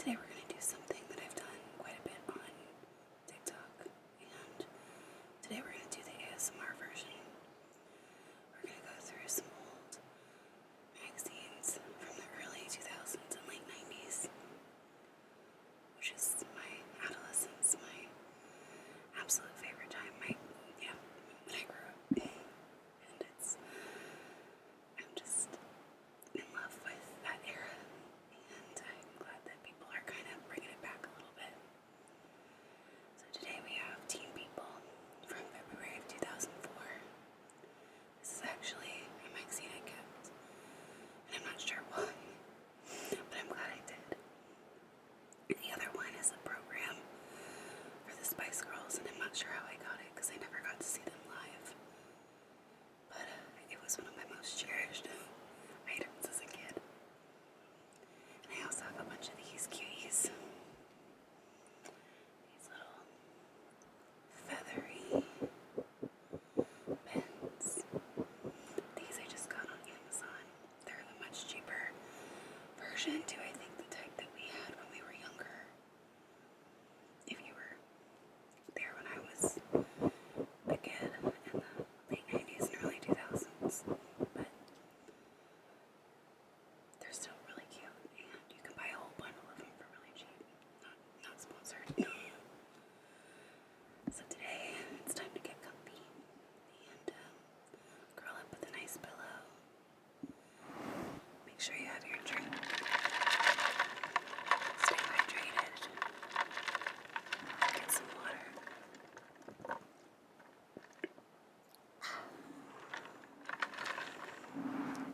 Today we're going to do something that I've done quite a bit on TikTok, and today we're going to do the ASMR version. We're going to go through some old magazines from the early 2000s and late 90s, which is my adolescence, my absolute favorite time, when I grew up, and I'm just in love with that era, and I'm glad that people are kind of bringing it back a little bit. So today we have Teen People from February of 2004. This is actually a magazine I kept, and I'm not sure why, but I'm glad I did. The other one is a program for the Spice Girls, and I'm not sure how I got it because I never got to see them live. But it was one of my most cherished items as a kid. And I also have a bunch of these cuties. These little feathery pens. These I just got on Amazon. They're the much cheaper version to, I think, the type that we had when we were younger. If you were there when I was a kid in the late 90s and early 2000s. But they're still really cute, and you can buy a whole bundle of them for really cheap. Not sponsored. So today, it's time to get comfy and curl up with a nice pillow. Make sure you have your drink. Stay hydrated. Get some water.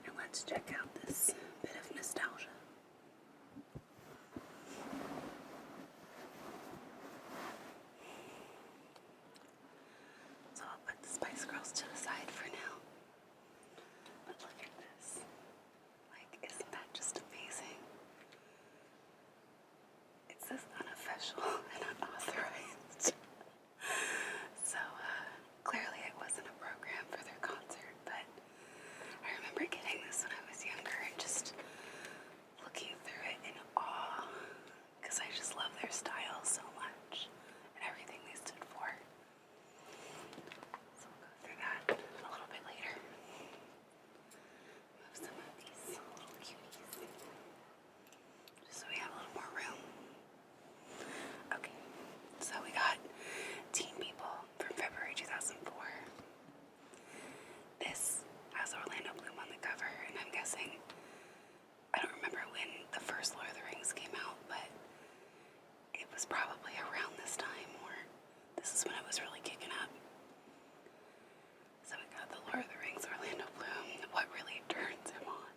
And let's check out this bit of nostalgia. So I'll put the Spice Girls to the side for now. But look at this. Isn't that just amazing? It says unofficial and unauthorized. So clearly it wasn't a program for their concert, but I remember getting this when I was younger and just looking through it in awe because I just love their style so much and everything they stood for. So we'll go through that a little bit later. Move some of these little cuties just so we have a little more room. Okay, so we got Teen People from February 2004. This has Orlando Bloom on the cover, and I'm guessing, I don't remember when the first Lord of the Rings came out, but it was probably around this time, or this is when it was really kicking up. So we got the Lord of the Rings Orlando Bloom. What really turns him on?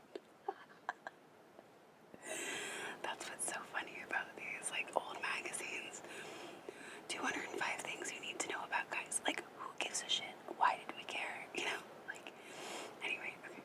That's what's so funny about these old magazines. 205 things you need to know about guys. Who gives a shit? Why did we care? Anyway, okay.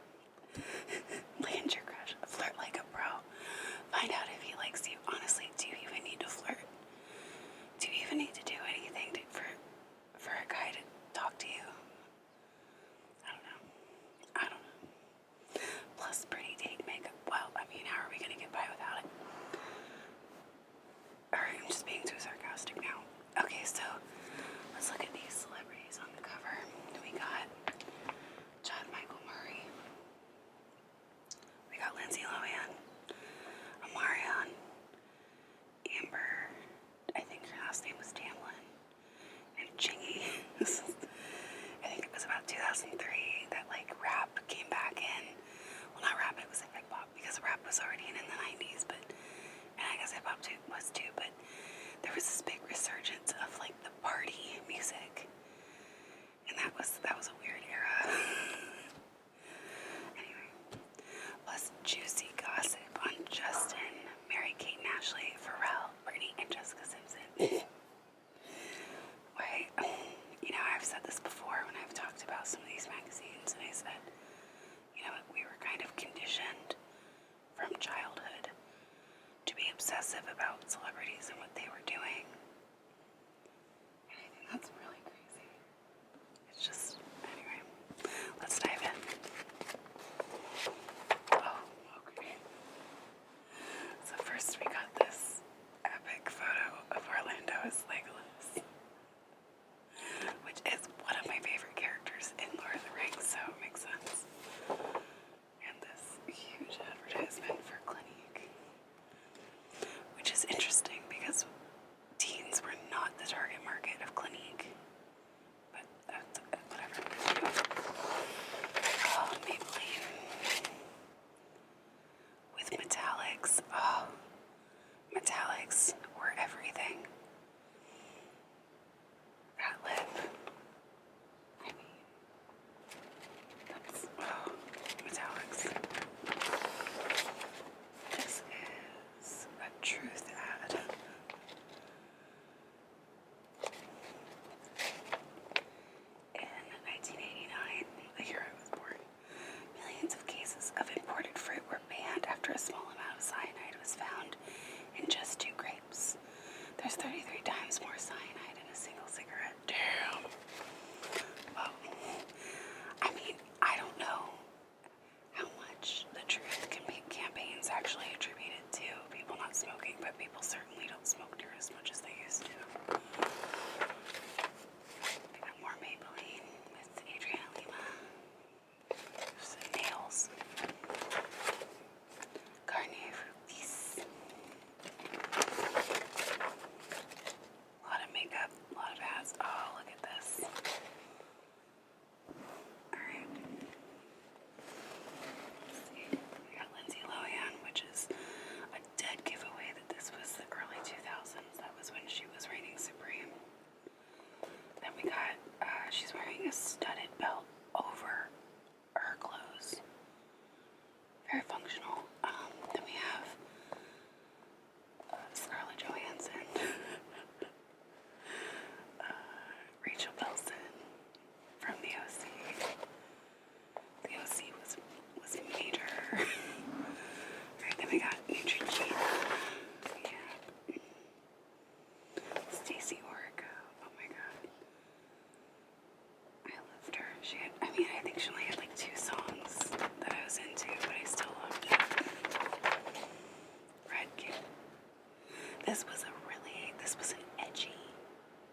this was an edgy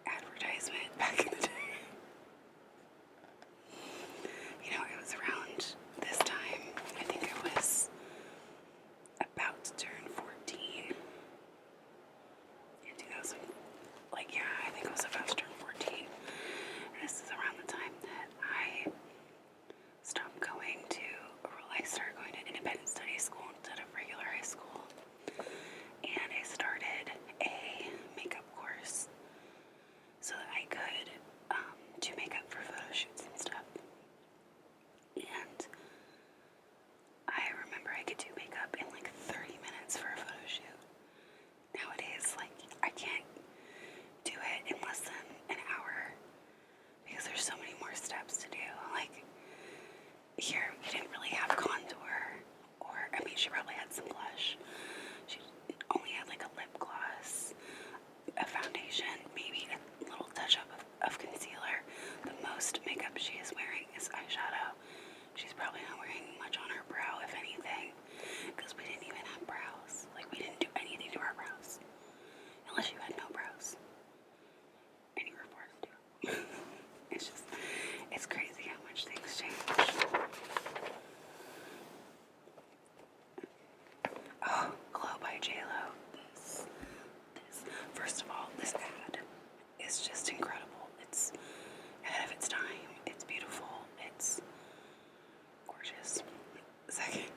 advertisement back in the day. You know, it was around this time. I think I was about to turn 14 in 2000. Like, yeah, I think I was about to turn 14. And this is around the time that I stopped going to, or I started going to independent study school instead of regular high school. And I started a makeup course so that I could do makeup for photo shoots and stuff. And I remember I could do makeup in like 30 minutes for a photo shoot. Nowadays, like, I can't do it in less than an hour because there's so many more steps to do. Like, here, we didn't really have contour, or, I mean, she probably had some blush. She only had like a lip gloss, a foundation, maybe a little touch-up of concealer. The most makeup she is wearing is eyeshadow. She's probably not wearing much on her brow, if anything, because we didn't even have brows. Like, we didn't do anything to our brows. Unless you had no brows. And you were forced to. It's crazy how much things change. Oh, Glow by J-Lo. First of all, this ad is just incredible. It's ahead of its time. It's beautiful. It's gorgeous. Second,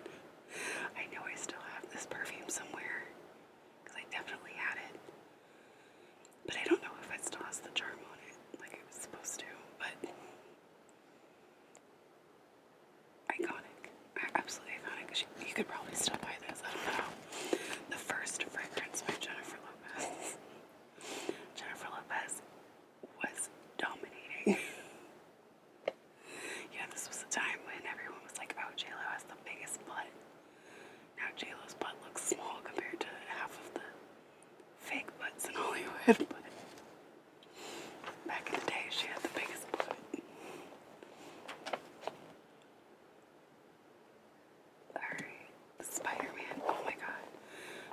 I know I still have this perfume somewhere because I definitely had it. But I don't know if it still has the charm on it like it was supposed to. But iconic. Absolutely iconic. You could probably still buy this. I don't know. The first fragrance by Jennifer Lopez. Jennifer Lopez was dominating. Yeah, this was a time when everyone was like, oh, J-Lo has the biggest butt. Now J-Lo's butt looks small compared to half of the fake butts in Hollywood, but back in the day, she had the biggest butt. Alright, Spider-Man, oh my god.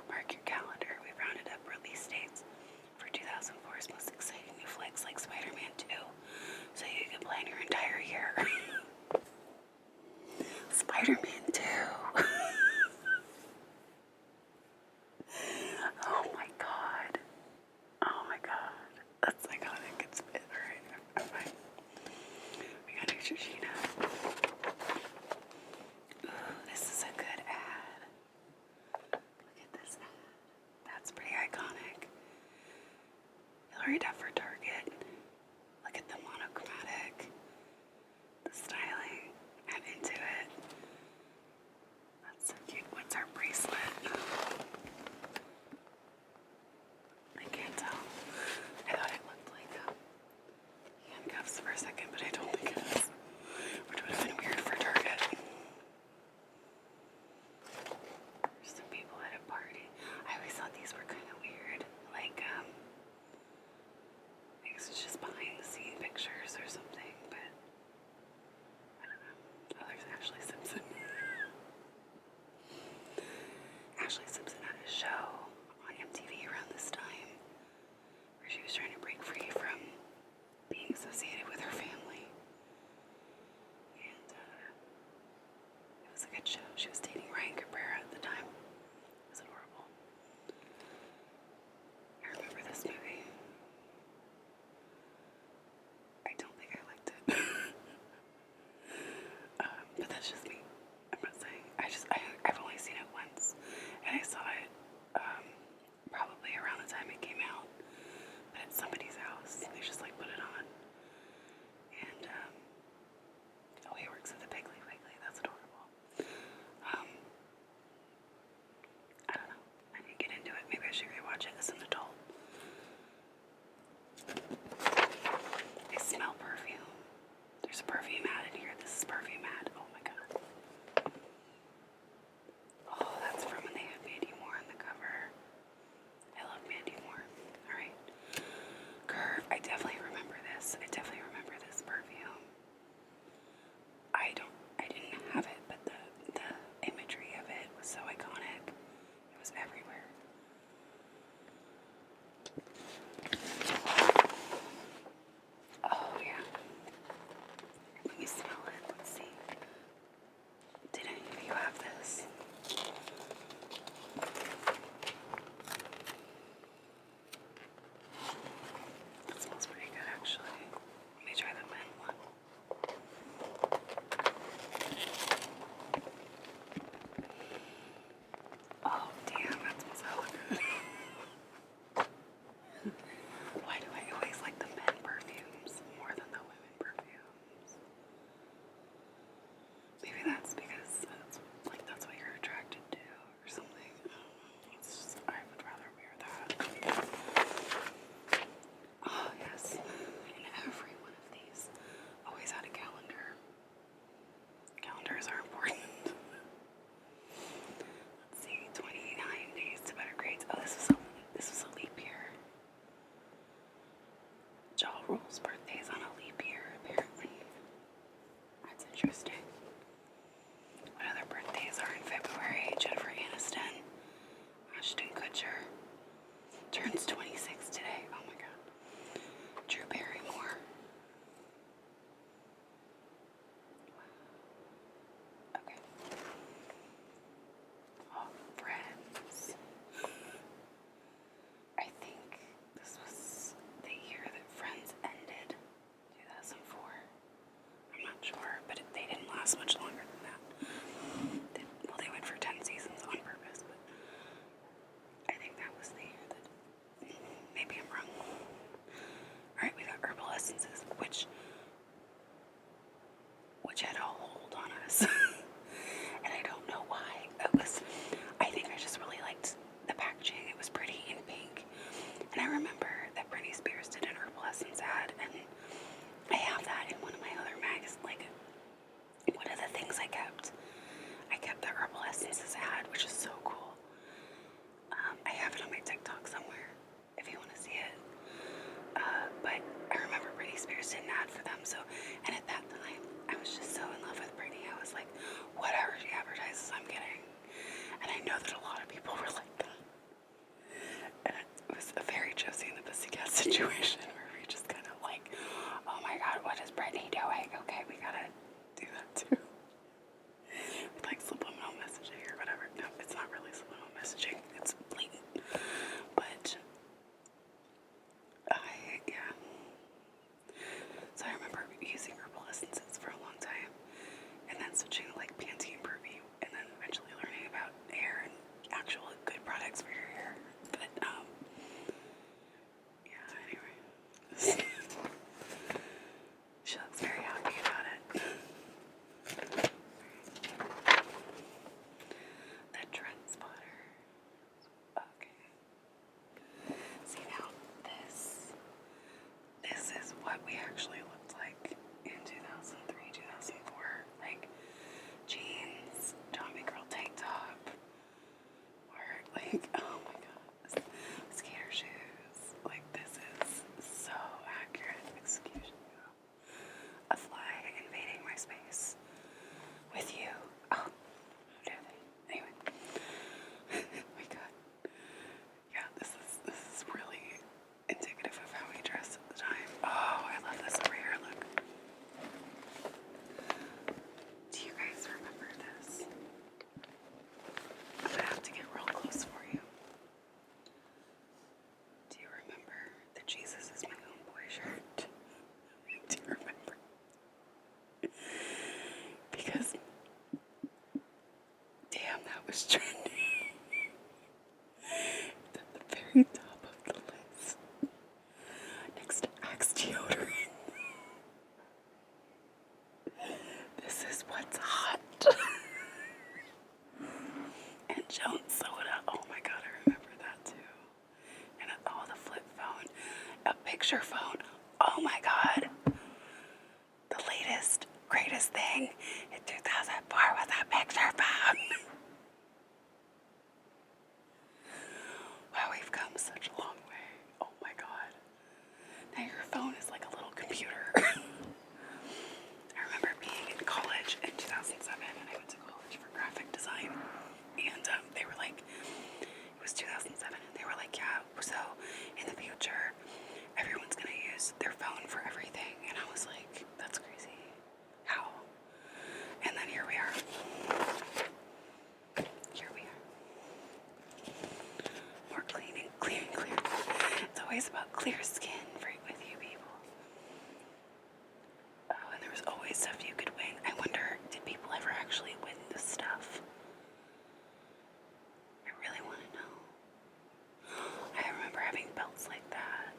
Mark your calendar, we rounded up release dates for 2004's most exciting new flicks like Spider-Man 2, so you can plan your entire year. Spider-Man 2. Oh my god. Oh my god. That's iconic. It's alright. I'm fine. We got Neutrogena. Ooh, this is a good ad. Look at this ad. That's pretty iconic. Hillary Duff for Target. Look at the monochromatic. The styling. I'm into it. That's so cute. What's our bracelet? I can't tell. I thought it looked like handcuffs for a second, but I don't think it is. Which would have been weird for Target. There's some people at a party. I always thought these were kind of weird. Like, I guess it's just behind the scene pictures or something, but I don't know. Oh, there's Ashley Simpson. Ashley Simpson had a show on MTV around this time where she was trying to break free from being associated with her family. And it was a good show. She was dating Ryan Cabrera at the time. It was adorable. I remember this movie. I don't think I liked it. But that's just me. I'm not saying. I've only seen it once. And I saw it probably around the time it came out. But at somebody's house. They just like put it on. And oh, he works at the Piggly Wiggly. That's adorable. like, oh my god, skater shoes. Like, this is so accurate. Excuse me. A fly invading my space with you. Oh, how dare they? Anyway. Oh my god. Yeah, this is really indicative of how we dress at the time. Oh, I love this over here. Look. Do you guys remember this? I'm gonna have to get real close for you. Do you remember the Jesus is my homeboy shirt? Do you remember? Because, damn, that was trending. It's at the very top of the list. Next to Axe deodorant. This is what's hot. And Jones soda. Oh my god, I remember that too. And the flip phone. A picture phone. Oh my god. The latest, greatest thing in 2004 was a picture phone. Wow, we've come such a long way. Oh my god. Now your phone is like a little computer. I remember being in college in 2007, and I went to college for graphic design. And they were like, it was 2007, and they were like, yeah, so in the future, everyone's gonna use their phone for everything. And I was like, that's crazy. How? And then here we are. Here we are. More cleaning, clear. It's always about clear skin with you people. Oh, and there was always stuff you could win. I wonder, did people ever actually win this stuff? I really want to know. I remember having belts like that.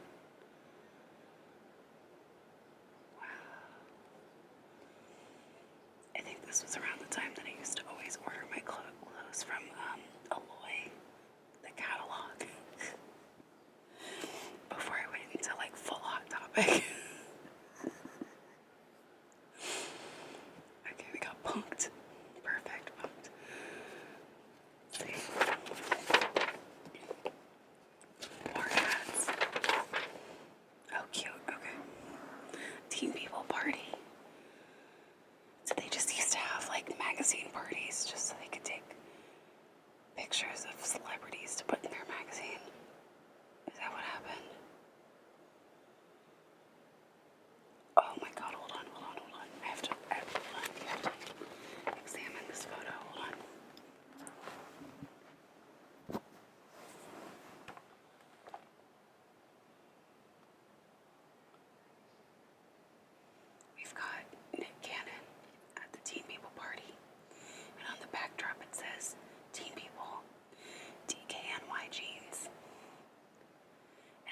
Wow. I think this was around the time that I used to always order my clothes from Alloy, the catalog. Before I went into like full Hot Topic. Okay, we got punked. Perfect, punked. Let's see. More ads. Oh, cute. Okay. Teen People Party. So they just used to have like magazine parties just so they could take pictures of celebrities to put in their magazine. Is that what happened? Oh my god, hold on. I have to examine this photo. Hold on. We've got Nick Cannon at the Teen People Party. And on the backdrop it says, Teen People, DKNY jeans.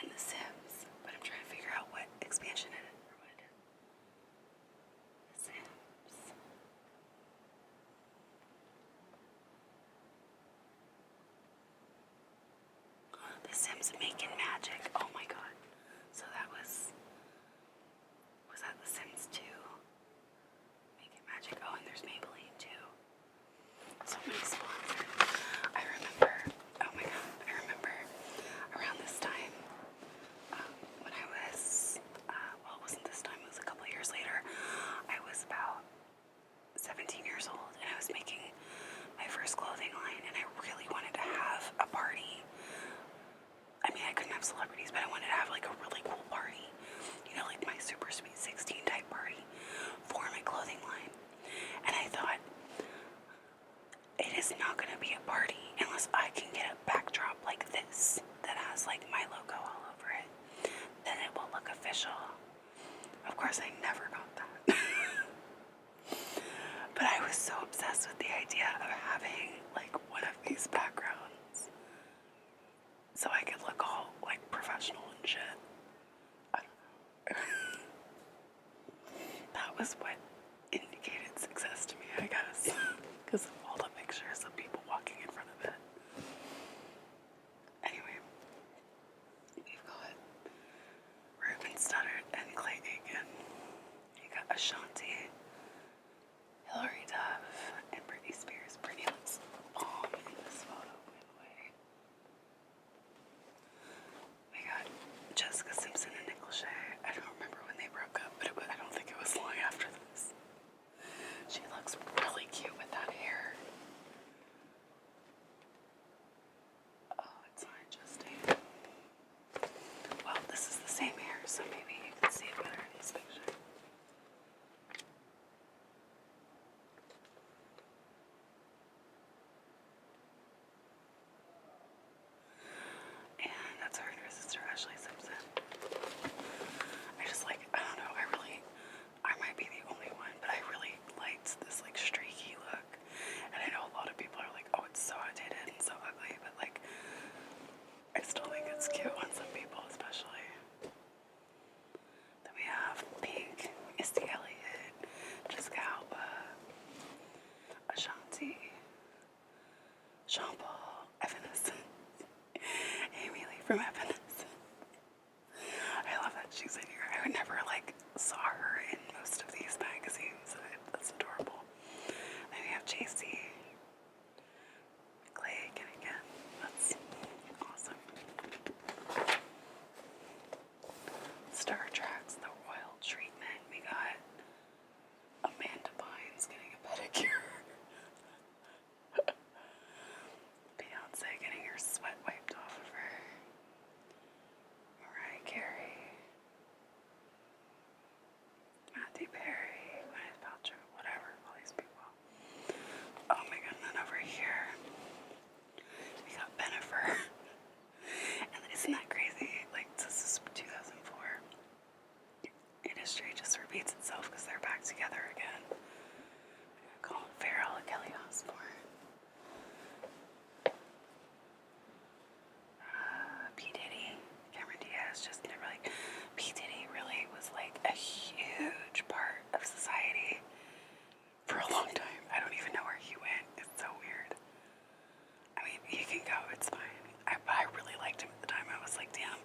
And The Sims. But I'm trying to figure out what expansion it is. Or what it is. The Sims. The Sims making magic. Oh my god. So that was that The Sims 2? Making magic. Oh, and there's Maybelline too. So many sponsors. I remember, oh my god, I remember around this time, when I was, well, it wasn't this time, it was a couple years later. I was about 17 years old, and I was making my first clothing line, and I really wanted to have a party. I mean, I couldn't have celebrities, but I wanted to have like a really cool party. You know, like my Super Sweet 16 type party for my clothing line. And I thought, it is not going to be a party unless I can get a backdrop like this that has like my logo all over it. Then it will look official. Of course, I never got that. But I was so obsessed with the idea of having like one of these backgrounds so I could look all like professional and shit. I don't know. That was what indicated success to me, I guess. Because of all the pictures of people walking in front of it. Anyway, we've got Ruben Studdard and Clay Aiken. You got Ashanti, Hilary Duff, and Britney Spears. Britney looks from Evanescence. I love that she's in here. I would never, like, saw her in most of these magazines. That's adorable. Then we have JC. Clay again. That's awesome. Star Treks, the royal treatment. We got Amanda Bynes getting a pedicure. Beyonce getting her sweat wiped off of her. Mariah Carey. Matthew Perry. Gwyneth Paltrow. Whatever. All these people. Oh my god. And then over here, we got Bennifer. And isn't that crazy? Like, this is 2004. Industry just repeats itself because they're back together again. Colin Farrell and Kelly Osbourne. P. Diddy, Cameron Diaz, Justin Timberlake. P. Diddy really was like a huge part of society for a long time. I don't even know where he went. It's so weird. I mean, he can go, it's fine. I really liked him at the time. I was like, damn,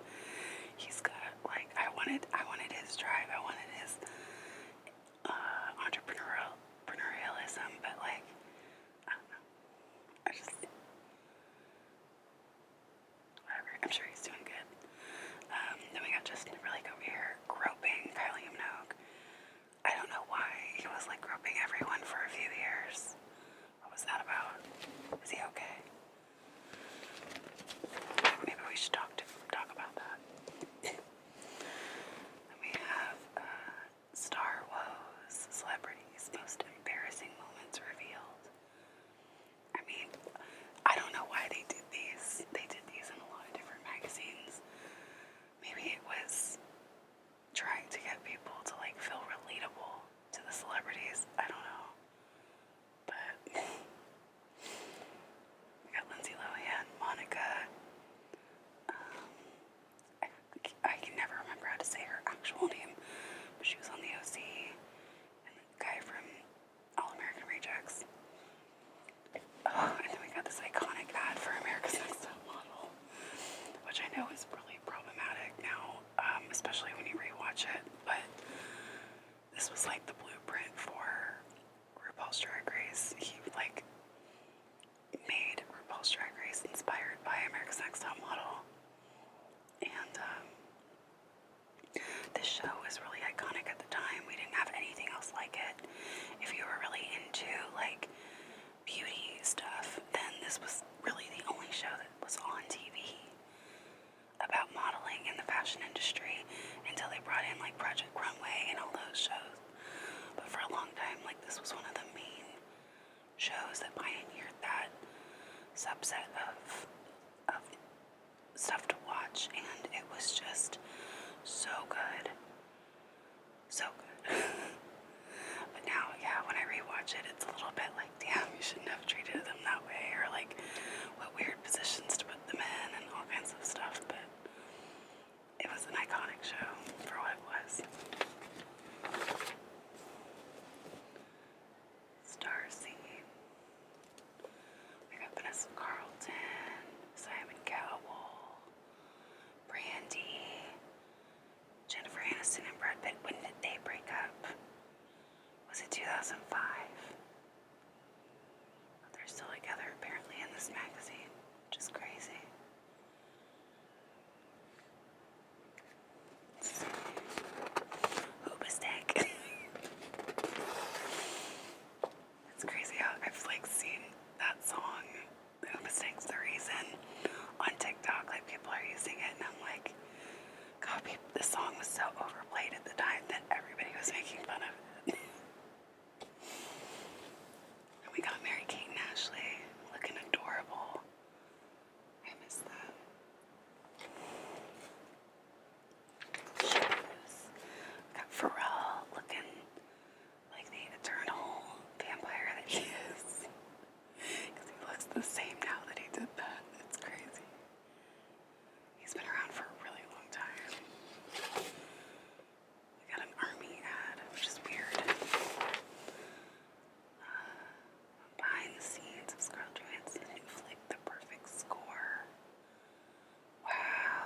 he's got, like, I wanted his drive. I wanted his entrepreneurialism, but, like, I don't know. I just, whatever. I'm sure he's doing good. Then we got Justin Timberlake over here groping Kylie Minogue. I don't know why he was, like, groping everyone for a few years. What was that about? Is he okay? Maybe we should talk about that. Then we have Star Woes, celebrities' most embarrassing moments revealed. I mean, I don't know why they did these. They did these in a lot of different magazines. Maybe it was trying to get people to, like, feel relatable to the celebrities. I don't know. But we got Lindsay Lohan, Monica. I can never remember how to say her actual name, but she was on the OC, and the guy from All American Rejects. Oh, and then we got this iconic ad for America's Next Top Model, which I know is really problematic now, especially when you rewatch it, but this was like the blueprint for RuPaul's Drag Race. He, like, made RuPaul's Drag Race inspired by America's Next Top Model. And this show was really iconic at the time. We didn't have anything else like it. If you were really into, like, beauty stuff, then this was really the only show that was on TV about modeling in the fashion industry until they brought in, like, Project Runway and all those shows. But for a long time, like, this was one of the main shows that pioneered that subset of stuff to watch, and it was just so good. So good. But now, yeah, when I rewatch it, it's a little bit like, damn, you shouldn't have treated them that way, or, like, what weird positions to put them in, and all kinds of stuff, but it was an iconic show for what it was. Star singing. We got Vanessa Carlton, Simon Cowell, Brandy, Jennifer Aniston and Brad Pitt. When did they break up? Was it 2005? But they're still together apparently in this magazine, which is crazy. Let's see. Hoobastank. It's crazy how I've, like, seen that song, Hoobastank's the Reason, on TikTok. Like, people are using it, and I'm like, God, this song was so overplayed at the time that everybody was making fun of it. And we got Mary-Kate and Ashley looking adorable. I miss them. Shoes. We got Pharrell looking like the eternal vampire that he is. Because he looks the same now that he did that. It's crazy. He's been around for a really long time. We got an army ad, which is weird. Behind the scenes of Scarlett Johansson who flicked the perfect score. Wow.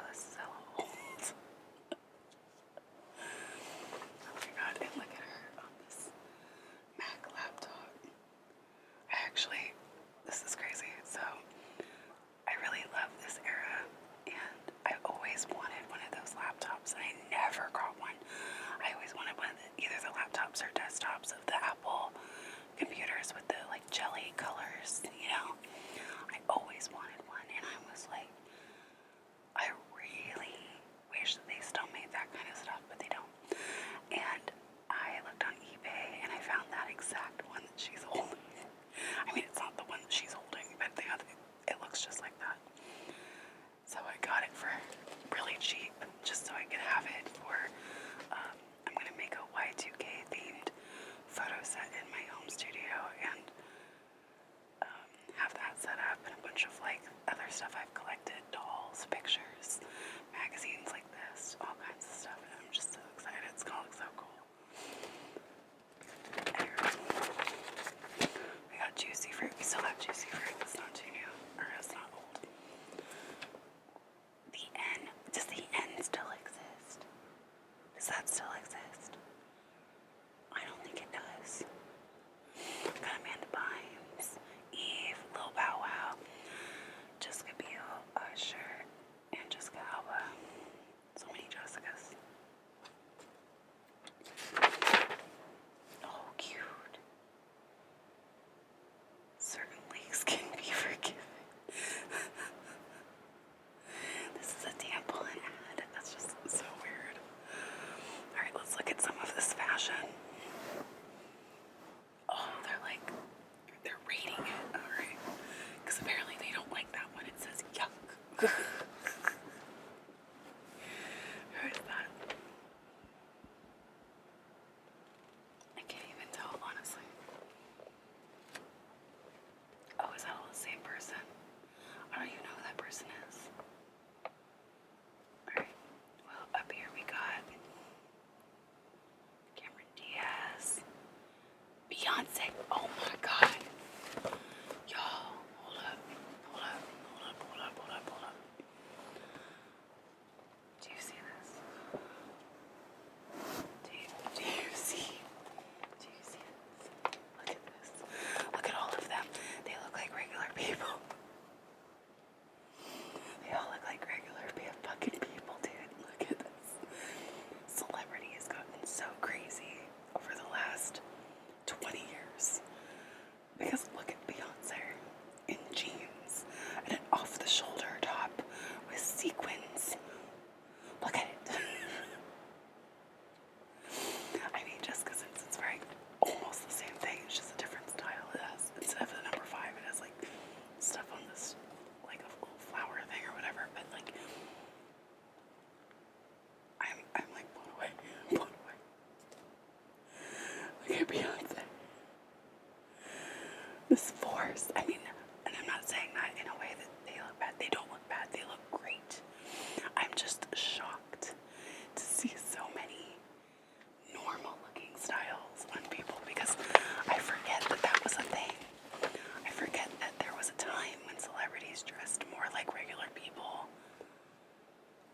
just dressed more like regular people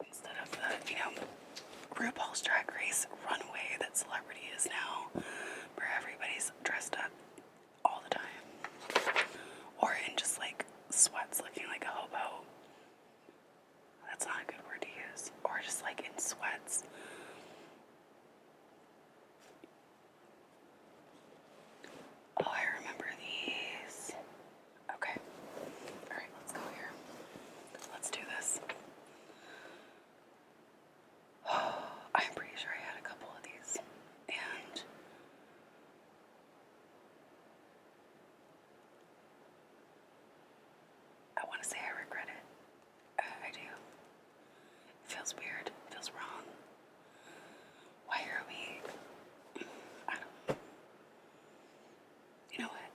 instead of the, RuPaul's Drag Race runway that Celebrity is now, where everybody's dressed up all the time. Or in just like sweats looking like a hobo. That's not a good word to use. Or just like in sweats. Oh, I remember these. Okay. Alright, let's go here. Let's do this. I'm pretty sure I had a couple of these. And I want to say I regret it. I do. It feels weird. It feels wrong. Why are we... I don't know. You know what?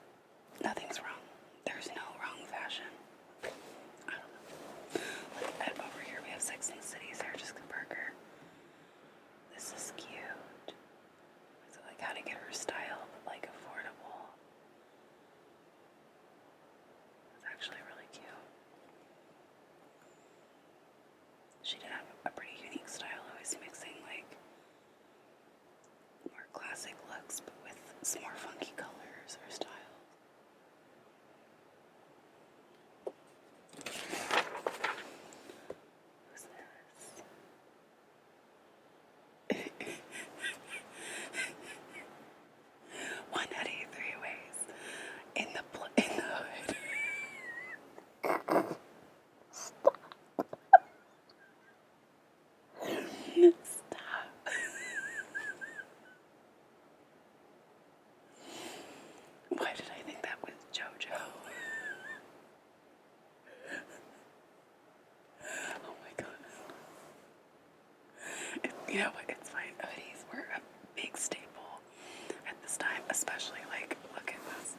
Nothing's wrong. There's no wrong fashion. I don't know. Like, over here we have Sex and the City Sarah Jessica Parker. This is cute. So like how to get her style, but like affordable. It's actually really cute. She did have a pretty unique style, always mixing like more classic looks, but with some more funky colors or styles. Who's this? One Eddie, three ways. In the hood. Stop. Why did I think that was JoJo? Oh my god. You know what? It's fine. Hoodies were a big staple at this time, especially like, look at this.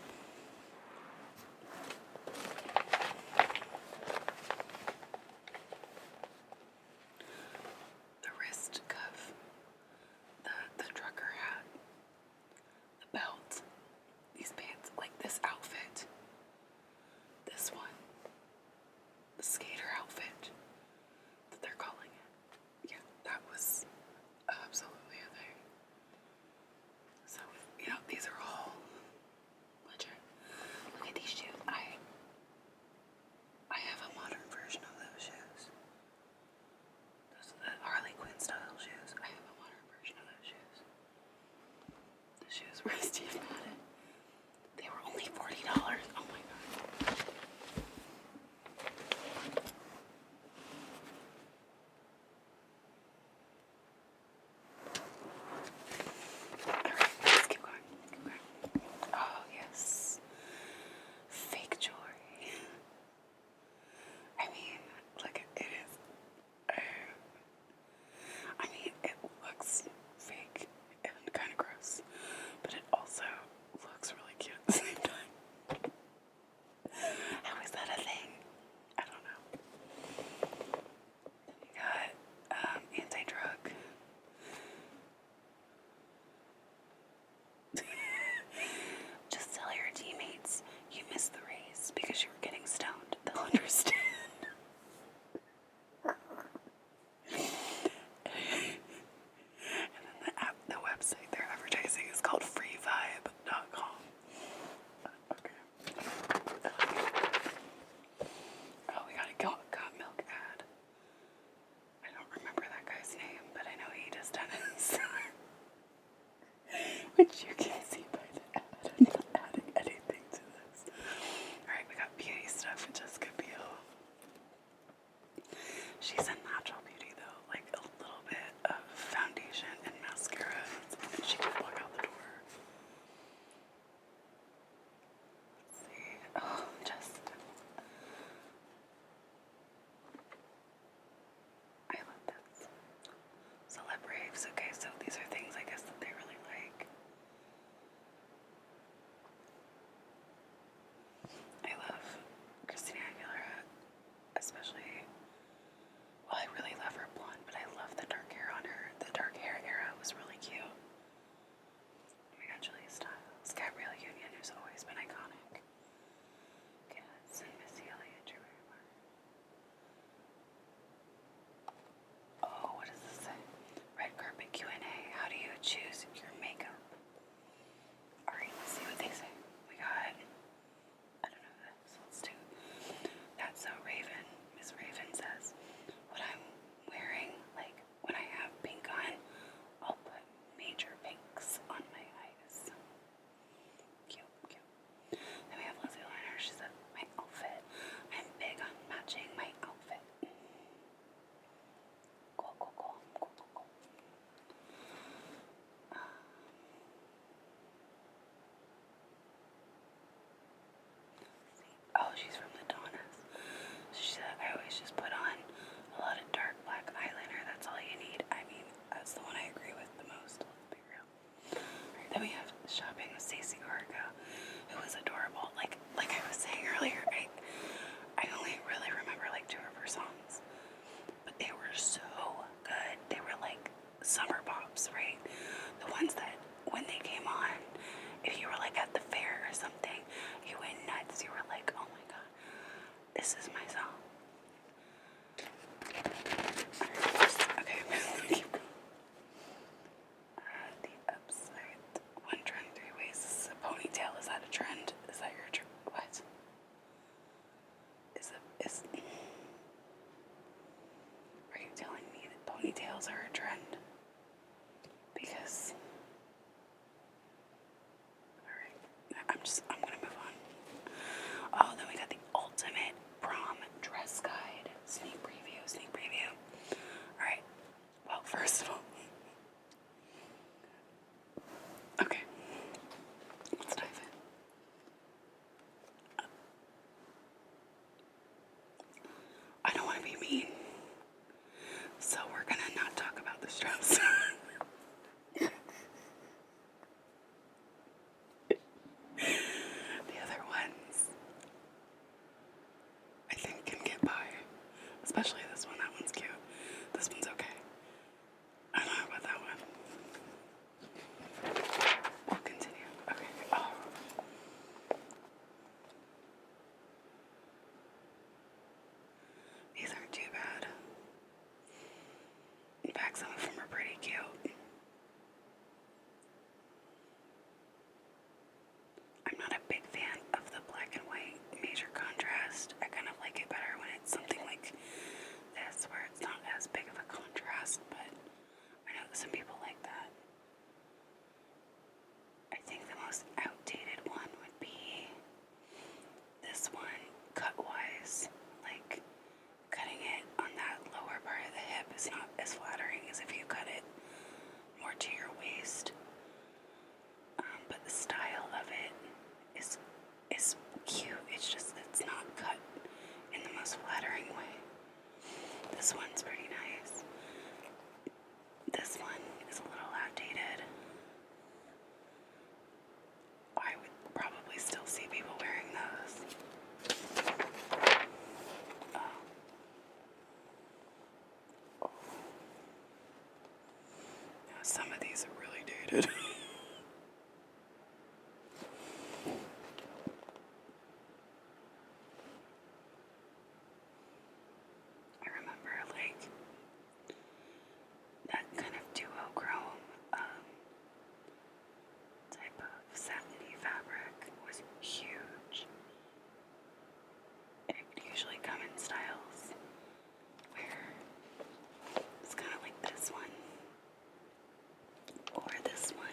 The wrist cuff, the trucker hat, the belt, these pants, like this outfit, this one, the skater outfit that they're calling it. Yeah, that was absolutely a thing. So, these are all legit. Look at these shoes. I have a modern version of those shoes. Those are the Harley Quinn style shoes. I have a modern version of those shoes. The shoes were Steve Madden. They were only $40. Oh my god. This is myself. Okay, I'm gonna keep going. The upside. One trend, three ways. This is a ponytail. Is that a trend? Is that your trend? What? Are you telling me that ponytails are a trend? Because, alright, I'm gonna move on. Oh, then we got the ultimate prom dress guide. Sneak preview. Alright, well, first of all, okay, let's dive in. I don't want to be mean, so we're gonna not talk about this dress. The other ones, I think, can get by. Especially this one. That one's cute. This one's okay. I don't know about that one. We'll continue. Okay. Oh. These aren't too bad. In fact, some of them are pretty cute. I'm not a big fan of the black and white major contrast. I kind of like it better when it's something like this, where it's not as big of a contrast, but I know that some people like that. I think the most outdated one would be this one, cut-wise. Like, cutting it on that lower part of the hip is not as flattering as if you cut it more to your waist. But the style of it is cute. It's just, it's not cut in the most flattering way. This one's pretty nice. This one is a little outdated. I would probably still see people wearing those. Oh. Now, some of these are really dated. I remember, like, that kind of duochrome type of satiny fabric was huge. It could usually come in styles where it's kind of like this one or this one.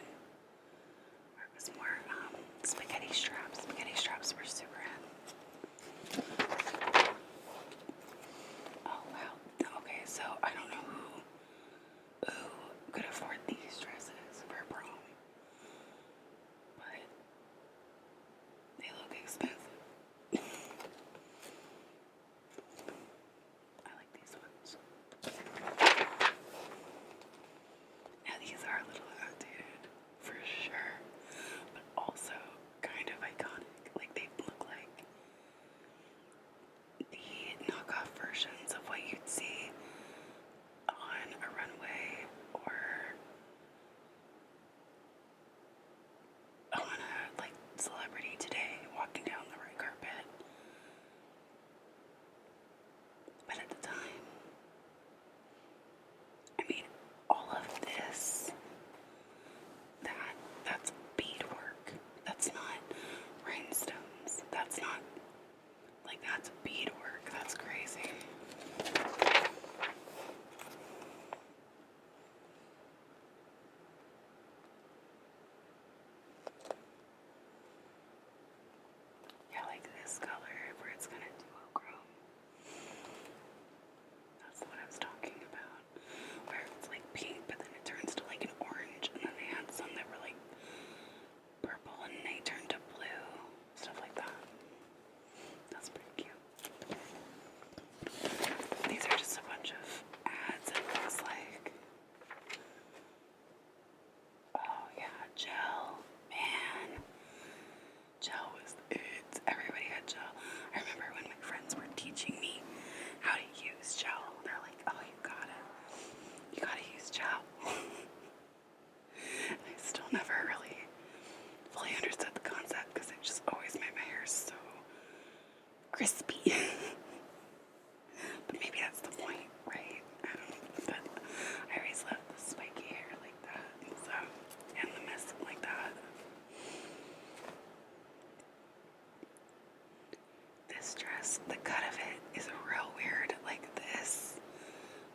the cut of it is real weird, like this.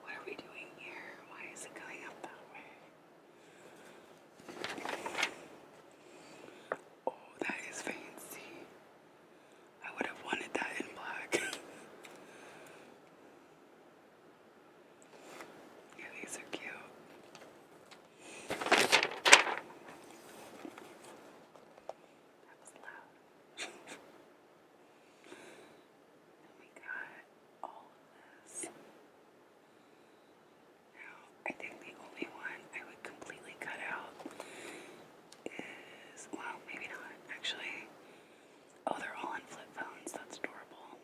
What are we doing here? Why is it going up that way? Oh, that is fancy. I would have wanted that in black. Yeah, these are cute. That was loud. And we got all of this. Now, I think the only one I would completely cut out is, well, maybe not, actually. Oh, they're all on flip phones. That's adorable.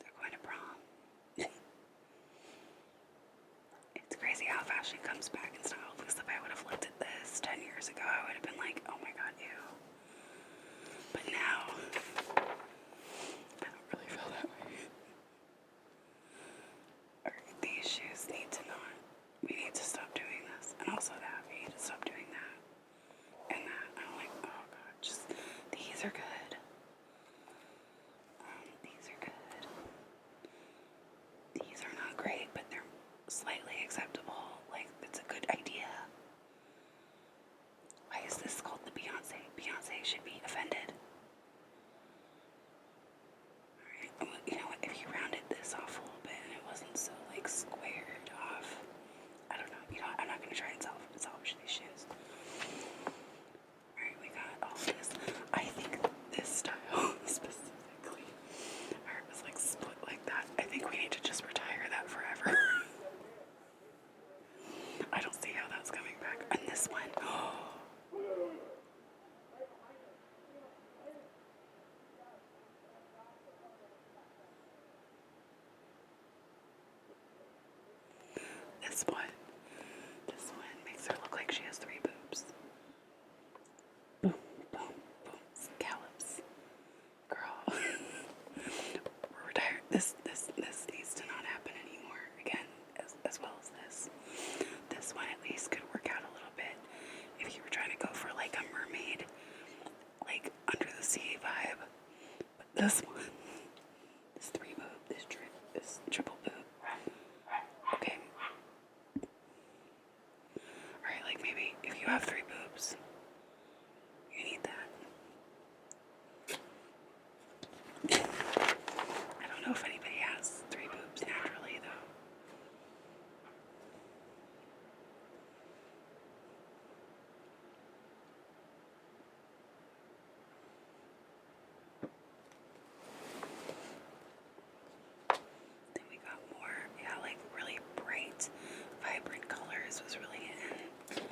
They're going to prom. It's crazy how fashion comes back in style, because if I would have looked at this 10 years ago, I would have been like, oh my god, ew. But now, I don't really feel that way. Alright, these shoes need to not. We need to stop doing this. And also that. We need to stop doing that. And that. I'm like, oh god, just, these are good. These are good. These are not great, but they're slightly acceptable. Like, it's a good idea. Why is this called the Beyonce? Beyonce should be offended. Alright, you know what? If you rounded this off a little bit and it wasn't so, like, squared off. I don't know. You know what? I'm not going to try and salvage these shoes. Alright, we got all this. I think this style specifically, or it was like split like that. I think we need to just retire that forever. I don't see how that's coming back. And this one, this one makes her look like she has 3 boobs. Boom, boom, boom, scallops. Girl, we're retired. This needs to not happen anymore. Again, as well as this. This one at least could work out a little bit if you were trying to go for like a mermaid, like under the sea vibe. But this one, this 3 boob, this triple boob. Okay. Alright, like maybe if you have 3 boobs, you need that. I don't know if anybody has 3 boobs naturally though. Then we got more, yeah, like really bright, vibrant colors was really in.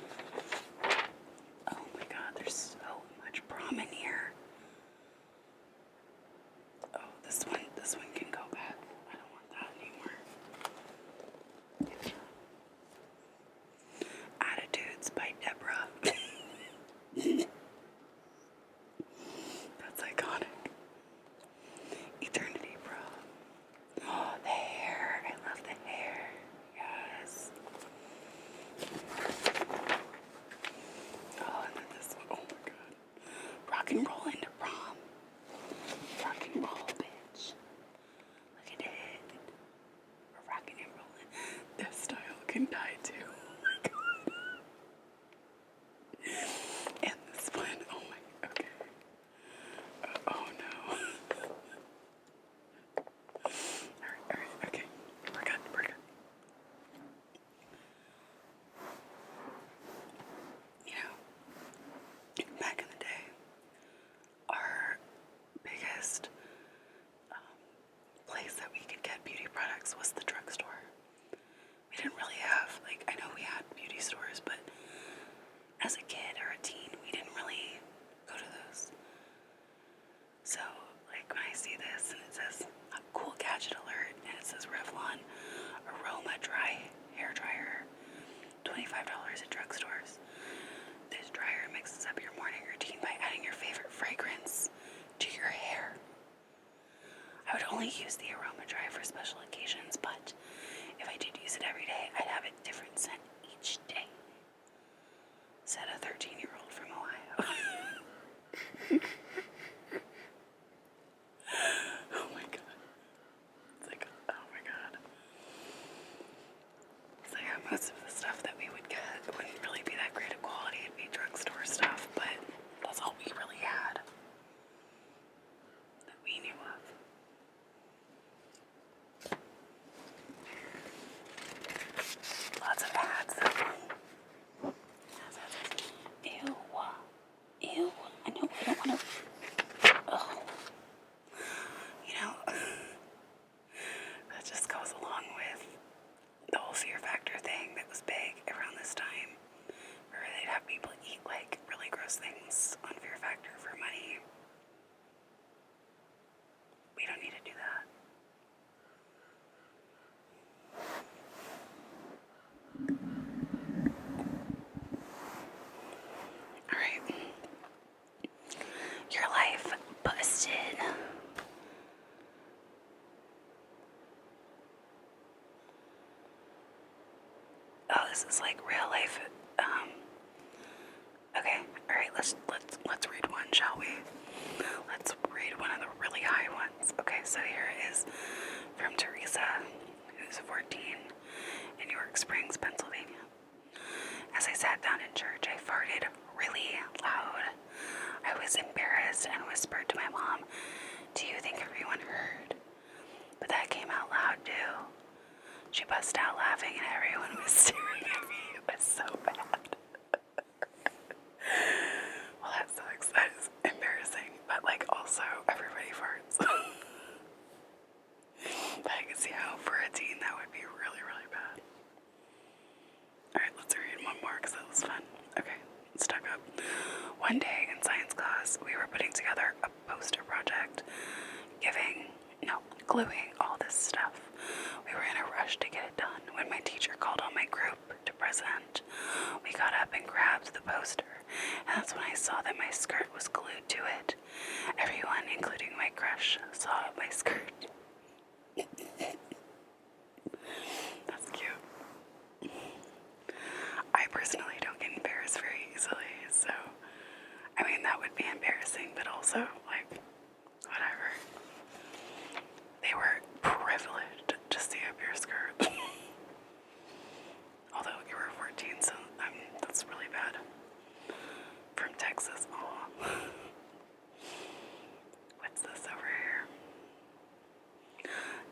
Oh my god, there's so much prom in here. Oh, this one can go back. I don't want that anymore. Attitudes by Deborah. That's iconic. Eternity Prom. Oh, the hair. I love the hair. Yes. Oh, and then this one. Oh my god. Rock and roll into prom. Rock and roll, bitch. Look at it. We're rocking and rolling. This style can die too. Oh my god. And this one. Oh my. Okay. Oh no. Alright, okay. We're good. You know, back in the day, our biggest place that we could get beauty products was the drugstore. We didn't really have, like, I know we had beauty stores, but as a kid or a teen, we didn't really go to those. So, like, when I see this and it says a cool gadget alert and it says Revlon Aroma Hair Dryer, $25 at drugstores. This dryer mixes up your morning routine by adding your favorite fragrance to your hair. I would only use the aroma dry for special occasions, but if I did use it every day, I'd have a different scent each day, said a 13-year-old from Ohio. Oh my god. most of the stuff that we would get wouldn't really be that great of quality. It'd be drugstore stuff, but that's all we really had that we knew of. Lots of ads though. Ew. Ew. I know I don't want to. Oh. You know, that just goes along with the whole Fear Factor thing that was big around this time, where they'd have people eat like really gross things on Fear Factor for money. We don't need to do that. Alright. Your life busted. Oh, this is like real life. Okay, alright, let's read one, shall we? Let's read one of the really high ones. Okay, so here is from Teresa, who's 14, in York Springs, Pennsylvania. As I sat down in church, I farted really loud. I was embarrassed and whispered to my mom, "Do you think everyone heard?" But that came out loud too. She busted out laughing and everyone was staring at me. It was so bad. Well, that sucks. That is embarrassing. But like also, everybody farts. But I can see how for a teen that would be really, really bad. Alright, let's read one more because that was fun. Okay, stuck up. One day in science class, we were putting together a poster project, gluing all this stuff. We were in a rush to get it done when my teacher called on my group to present. We got up and grabbed the poster, and that's when I saw that my skirt was glued to it. Everyone, including my crush, saw my skirt. That's cute. I personally don't get embarrassed very easily, so I mean that would be embarrassing, but also like whatever. They were privileged to see up your skirt. Although you were 14, so that's really bad. From Texas. Aw. What's this over here?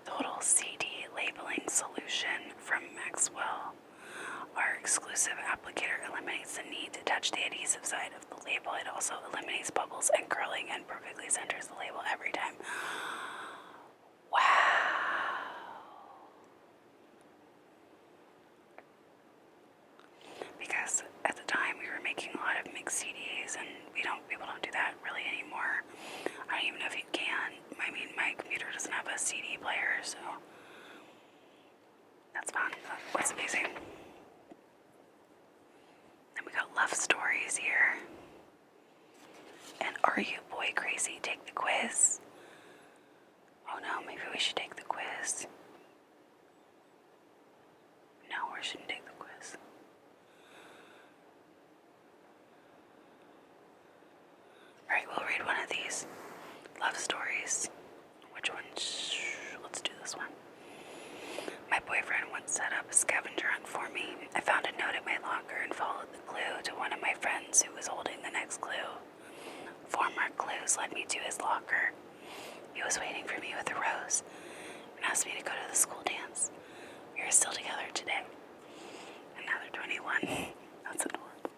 Total CD labeling solution from Maxwell. Our exclusive applicator eliminates the need to touch the adhesive side of the label. It also eliminates bubbles and curling and perfectly centers the label every time. Wow. Because at the time we were making a lot of mixed CDs, and people don't do that really anymore. I don't even know if you can. I mean, my computer doesn't have a CD player, so that's fun. What's amazing? Then we got love stories here. And Are You Boy Crazy? Take the quiz. Oh no, maybe we should take the quiz. No, we shouldn't take the quiz. Alright, we'll read one of these love stories. Which one? Let's do this one. My boyfriend once set up a scavenger hunt for me. I found a note in my locker and followed the clue to one of my friends who was holding the next clue. 4 more clues led me to his locker. He was waiting for me with a rose and asked me to go to the school dance. We are still together today. And now they're 21. That's adorable.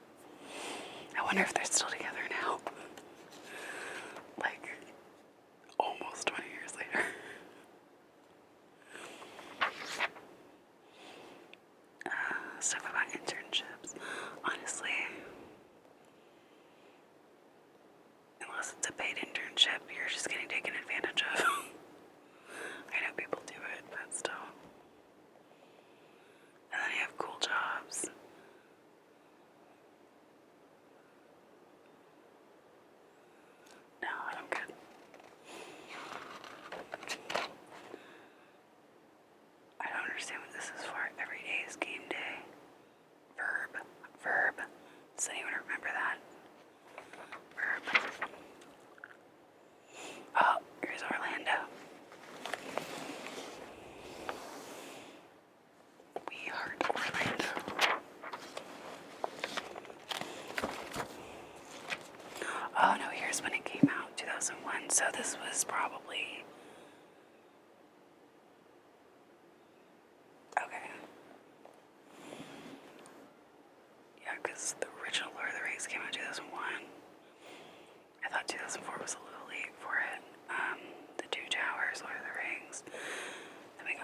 I wonder if they're still together now. Like, almost 20 years later. Stuff about internships. Honestly, unless it's a paid internship, you're just getting taken advantage of. I know people do it, but still. And then you have cool jobs. No, I'm good. I don't understand what this is for. Every day is game day. Verb. Does anyone remember that? Verb. Oh, here's Orlando. We heart Orlando.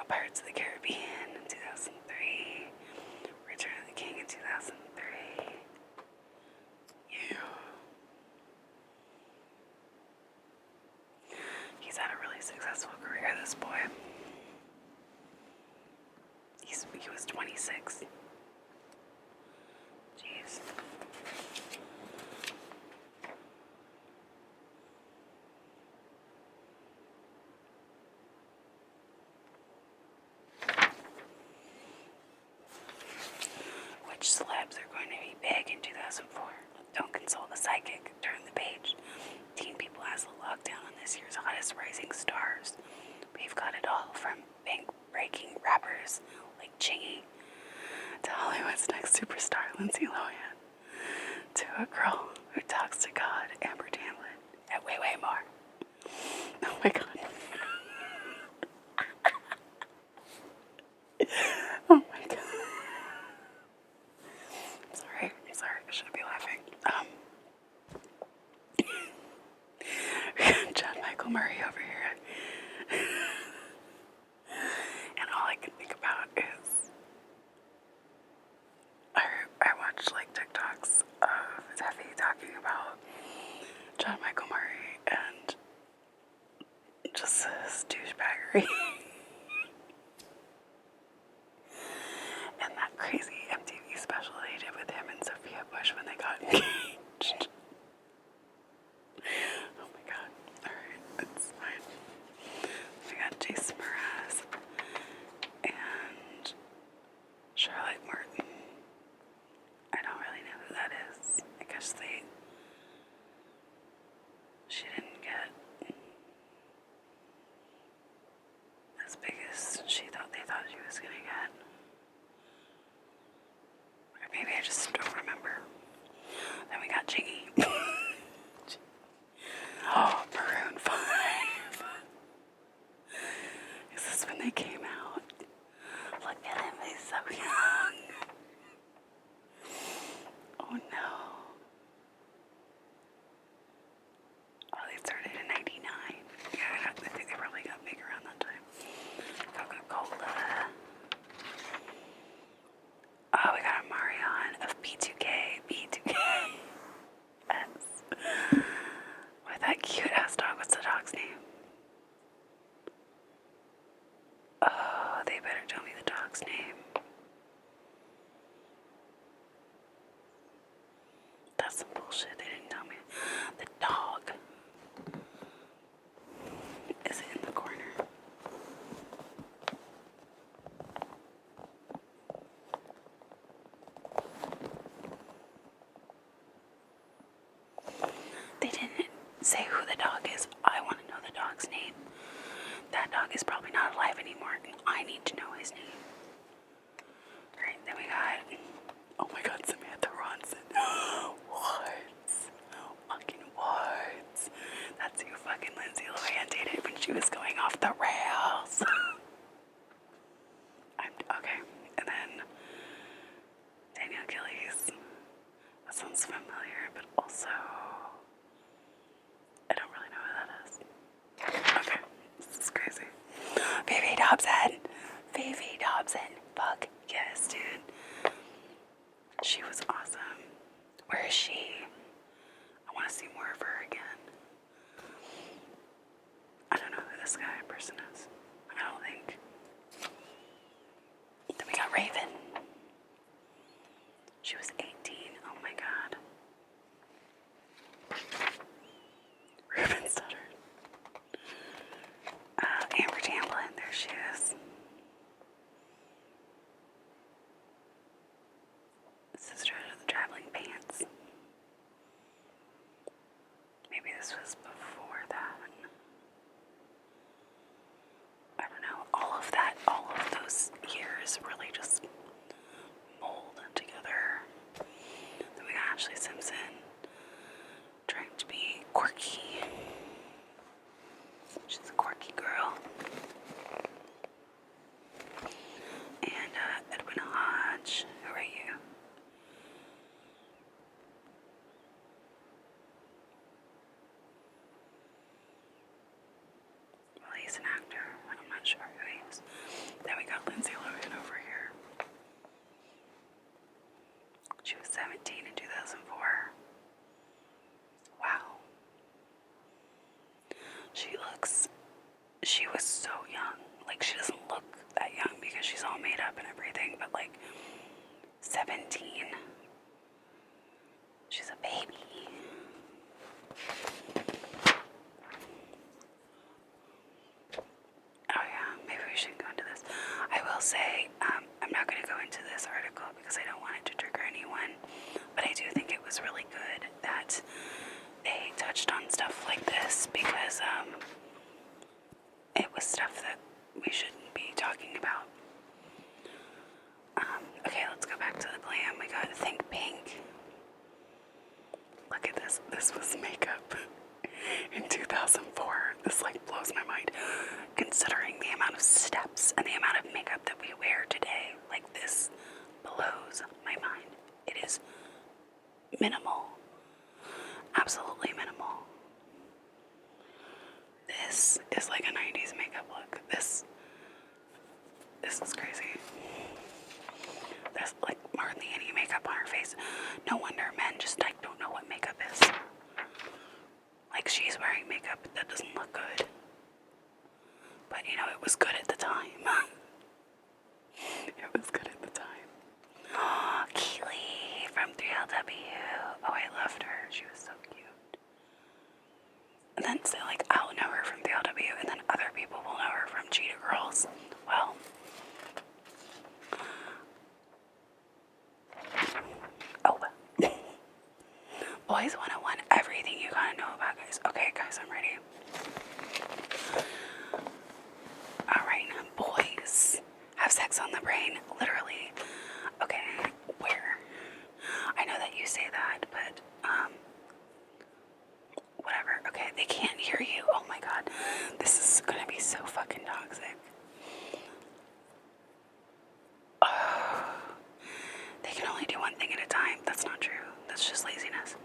Pirates of the Caribbean in 2003. Return of the King in 2003. Yeah. He's had a really successful career, this boy. He was 26. Jeez. Which celebs are going to be big in 2004? Don't consult a psychic. Turn the page. Teen People has the lockdown on this year's hottest rising stars. We've got it all from bank-breaking rappers like Chingy to Hollywood's next superstar, Lindsay Lohan, to a girl who talks to God, Amber Tamblyn, and way more. Oh my God. Oh my God. I'm sorry. I shouldn't be laughing. We got John Michael Murray over here. And all I can think about is I watched like TikToks of Steffi talking about John Michael Murray and just his douchebaggery. And that crazy MTV special they did with him and Sophia Bush when they got engaged. Oh my God. Alright, it's fine. We got Jason Mraz and Charlotte Martin. I don't really know who that is. I guess she didn't get as big as they thought she was gonna get. Or maybe I just don't remember. Then we got Chingy. Oh, Maroon 5. Is this when they came out? Look at him, he's so young. Oh no. Oh, they started in 99. Yeah, I think they probably got big around that time. Coca-Cola. Oh, we got a Marion of B2K. B2K. Yes. With that cute ass dog. What's the dog's name? Oh, they better tell me the dog's name. That's some bullshit. They didn't tell me. The dog. Is it in the corner? They didn't say who the dog is. I want to know the dog's name. That dog is probably not alive anymore, and I need to know his name. Alright, then we got... Oh my God, Samantha Ronson. What? Fucking what? That's who fucking Lindsay Lohan dated when she was going off the rails. Okay, and then Danielle Gillies. That sounds familiar, but also I don't really know who that is. Okay, this is crazy. Phoebe Dobson. Phoebe Dobson. Fuck yes, dude. She was awesome. Where is she? I want to see more of her again. I don't know who this person is. I don't think. Then we got Raven. She was 18. Oh my God. Ruben stuttered. Amber Tamblyn. There she is. Sister of the Traveling Pants. Maybe this was before that. I don't know. All of those years really just mold together. Then we got Ashley Simpson trying to be quirky. She's a quirky girl. And Edwin Hodge. Who are you? Well, he's an actor. I'm not sure who he is. makeup and everything, but like 17. She's a baby. Oh yeah, maybe we shouldn't go into this. I will say, I'm not going to go into this article because I don't want it to trigger anyone, but I do think it was really good that they touched on stuff like this because it was stuff that we shouldn't be talking about. Okay, let's go back to the glam. We got Think Pink. Look at this. This was makeup in 2004. This like blows my mind. Considering the amount of steps and the amount of makeup that we wear today, like this blows my mind. It is minimal. Absolutely minimal. This is like a 90s makeup look. This is crazy. There's like hardly any makeup on her face. No wonder men just like don't know what makeup is. Like she's wearing makeup that doesn't look good. But you know, it was good at the time. It was good at the time. Oh, Keely from 3LW. Oh, I loved her. She was so cute. And then so like I'll know her from 3LW and then other people will know her from Cheetah Girls. Well, oh, Boys 101, everything you gotta know about guys. Okay, guys, I'm ready. Alright, boys have sex on the brain, literally. Okay, where? I know that you say that, but, whatever. Okay, they can't hear you. Oh my god, this is gonna be so fucking toxic. Oh, they can only do one thing at a time. That's not true. That's just laziness.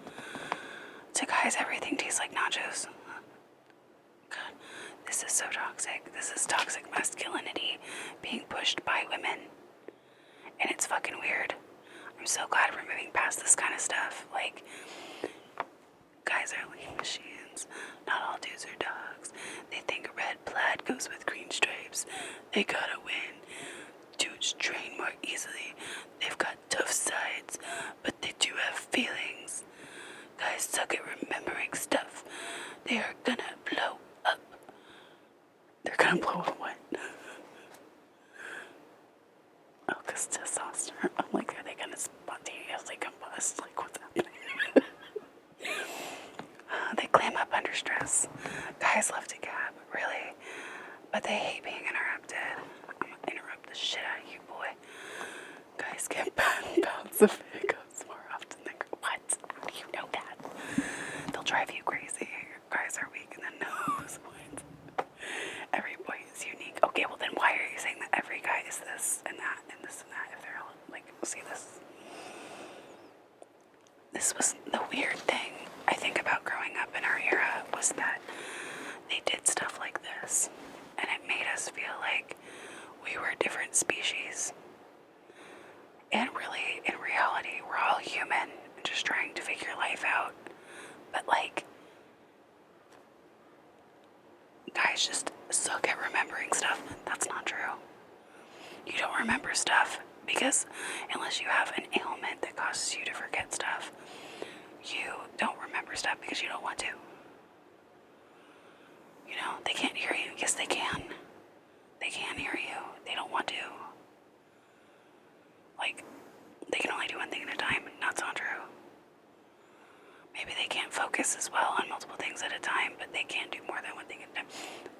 To guys, everything tastes like nachos. God, this is so toxic. This is toxic masculinity being pushed by women. And it's fucking weird. I'm so glad we're moving past this kind of stuff. Like, guys are lean machines. Not all dudes are dogs. They think red plaid goes with green stripes. They gotta win. Dudes train more easily. They've got tough sides, but they do have feelings. Guys suck at remembering stuff. They are gonna blow up. They're gonna blow up what? Oh, because testosterone. I'm like, are they gonna spontaneously combust? Like, what's happening? They clam up under stress. Guys love to gab, really. But they hate being interrupted. I'm gonna interrupt the shit out of you, boy. Guys get bouts of hiccups more often than what? How do you know that? They'll drive you crazy. Guys are weak in the nose. What? Every boy is unique. Okay, well then why are you saying that every guy is this and that and this and that if they're all like, see this? This was the weird thing I think about growing up in our era was that they did stuff like this and it made us feel like we were a different species. And really, in reality, we're all human and just trying to figure life out. But like, guys just suck at remembering stuff. That's not true. You don't remember stuff because unless you have an ailment that causes you to forget stuff, you don't remember stuff because you don't want to. You know, they can't hear you. Yes, they can. They can hear you. They don't want to. Like, they can only do one thing at a time. That's not true. Maybe they can't focus as well on multiple things at a time, but they can do more than one thing at a time.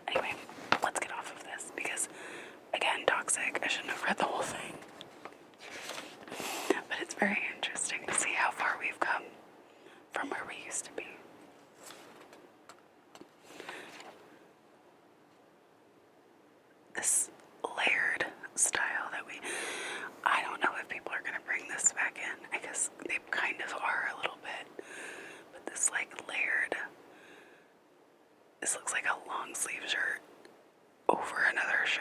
Anyway, let's get off of this because, again, toxic. I shouldn't have read the whole thing. But it's very interesting to see how far we've come from where we used to be. This layered style that I don't know if people are going to bring this back in. I guess they kind of are a little bit. But this like layered, this looks like a long sleeve shirt over another shirt.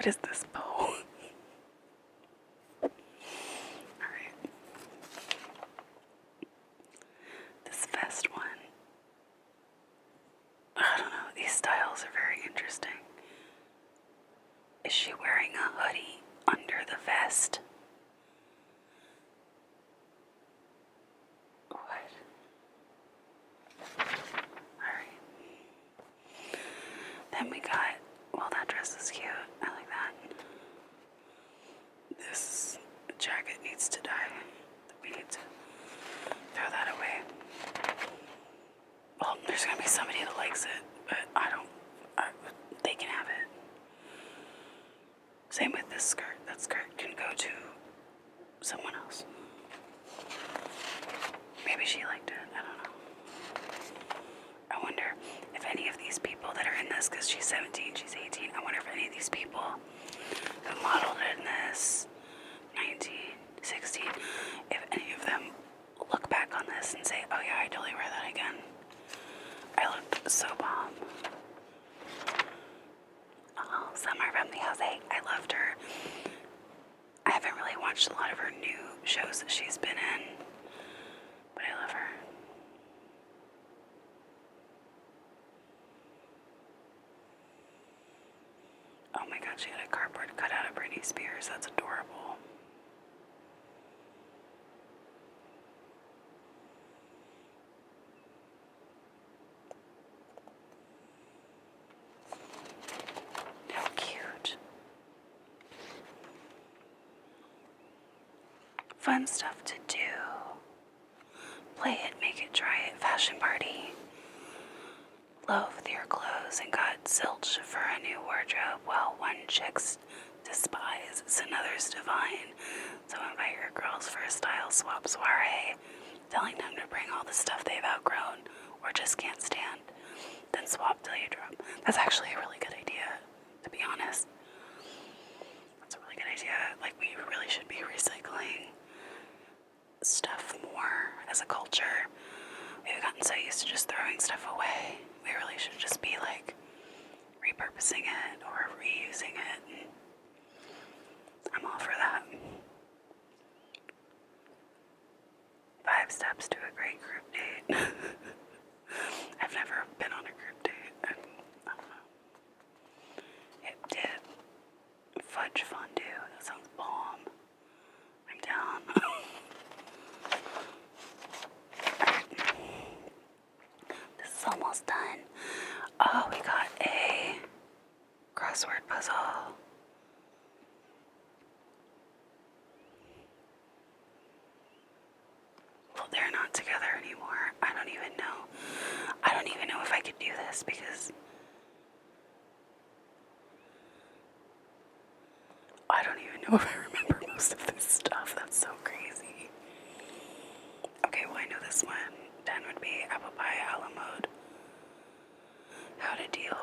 What is this bow? Alright. This vest one. I don't know, these styles are very interesting. Is she wearing a hoodie under the vest? What? Alright. Then we got, well, that dress is cute. I like that. This jacket needs to die. We need to throw that away. Well, there's gonna be somebody that likes it, but they can have it. Same with this skirt. That skirt can go to someone else. Maybe she liked it. I don't know. I wonder if any of these people that are in this, because she's 17, she's 18, I wonder if any of these people who modeled in this 19, 16, if any of them look back on this and say, oh yeah, I totally wear that again. I looked so bomb. Oh, Summer from the House 8. I loved her. I haven't really watched a lot of her new shows that she's been in, but I love her. Oh my god, she had a cardboard cutout of Britney Spears. That's adorable. How cute. Fun stuff to do. Play it, make it, try it, fashion party. Loathe your clothes and got zilch for a new wardrobe. Well, one chick's despise is another's divine. So invite your girls for a style swap soiree, telling them to bring all the stuff they've outgrown or just can't stand. Then swap till you drop. That's actually a really good idea, to be honest. That's a really good idea. Like, we really should be recycling stuff more as a culture. We've gotten so used to just throwing stuff away. We really should just be like repurposing it or reusing it. And I'm all for that. 5 steps to a great group date. I've never been on a group date. I don't know. Hip dip. Fudge fondue. That sounds bomb. I'm down. This is almost done. Oh, we got a crossword puzzle. Well, they're not together anymore. I don't even know. I don't even know if I could do this because I don't even know if I remember most of this stuff. That's so crazy. Okay, well, I know this one. 10 would be apple pie a la mode. How to deal.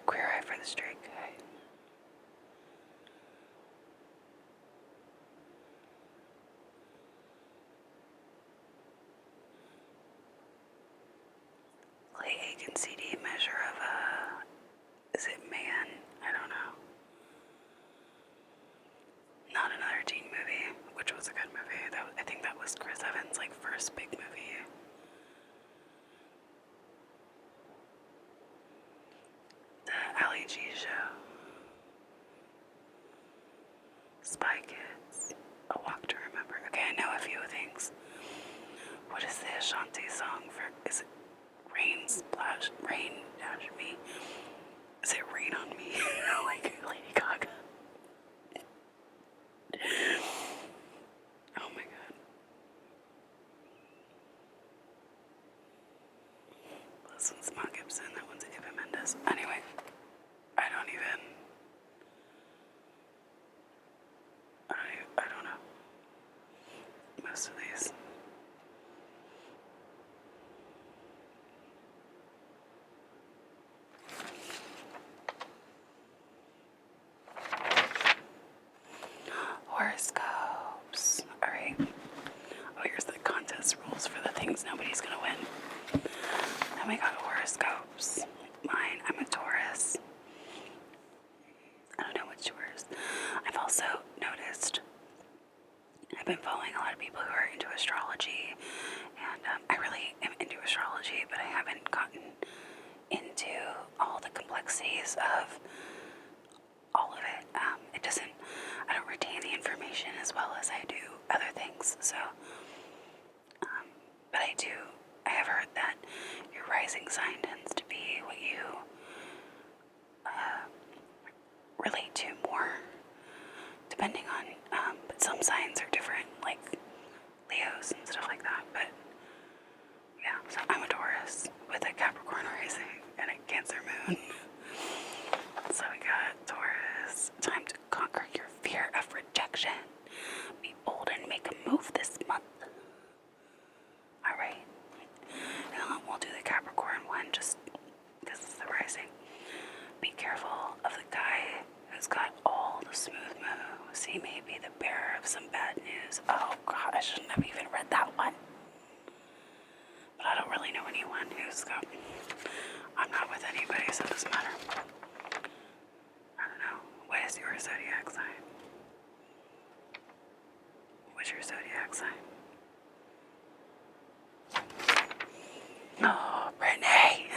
Queer eye for the straight guy. Clay Aiken CD measure of a, is it man? I don't know. Not another teen movie, which was a good movie. I think that was Chris Evans' like first big movie. The Ali G show. Spy Kids. A Walk to Remember. Okay, I know a few things. What is the Ashanti song for? Is it Rain Splash? Rain Dash Me? Is it Rain on Me? Like Lady Gaga. Oh my god. This one's Mel Gibson, that one's Eva Mendes. Anyway, I don't know. Most of these. Horoscopes. Alright. Oh, here's the contest rules for the things nobody's gonna win. Then we got horoscopes. been following a lot of people who are into astrology, and I really am into astrology, but I haven't gotten into all the complexities of all of it. I don't retain the information as well as I do other things, so, but I have heard that your rising sign tends to be what you relate to more, depending on, but some signs are different, like Leos and stuff like that, but yeah, so I'm a Taurus with a Capricorn rising and a Cancer moon. So we got Taurus, time to conquer your fear of rejection. Be bold and make a move this month. Alright, and we'll do the Capricorn one just because it's the rising. Be careful of the guy who's got all the smooth moves. He may be the bearer of some bad news. Oh god, I shouldn't have even read that one. But I don't really know anyone who's got... I'm not with anybody, so it doesn't matter. I don't know. What is your zodiac sign? What's your zodiac sign? Oh, Brittany!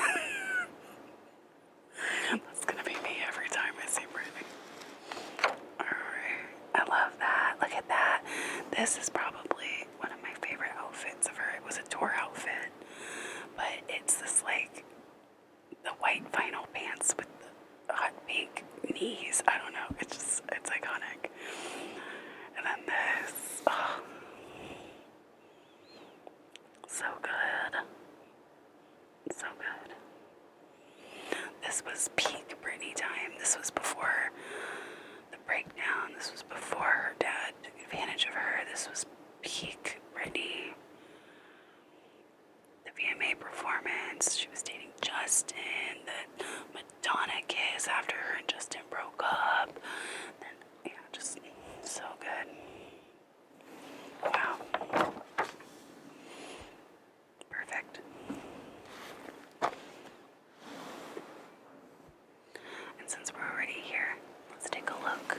That's gonna be me every time I see Brittany. Alright. I love that. Look at that. This is probably one of my favorite outfits of her. It was a tour outfit, but it's this like the white vinyl pants with the hot pink knees. I don't know. It's iconic. And then this. Oh, so good. So good. This was peak Britney time. This was before the breakdown. This was before her dad took advantage of her. This was peak Britney. The VMA performance. She was dating Justin. The Madonna kiss after her and Justin broke up. Then, yeah, just so good. Wow. Perfect. And since we're already here, let's take a look.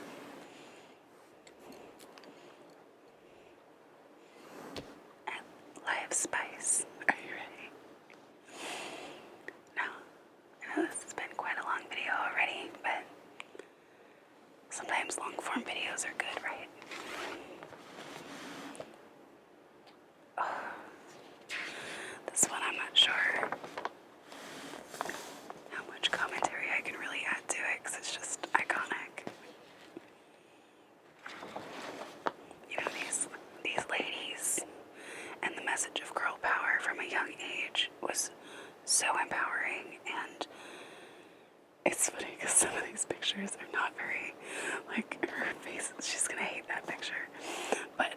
At Live Spice. Are you ready? Now, I know this has been quite a long video already, but sometimes long form videos are good, right? Oh, this one I'm not sure how much commentary I can really add to it because it's just iconic. You know, these ladies and the message of girl power from a young age was so empowering, and it's funny because some of these pictures are not very, like, her face, she's gonna hate that picture, but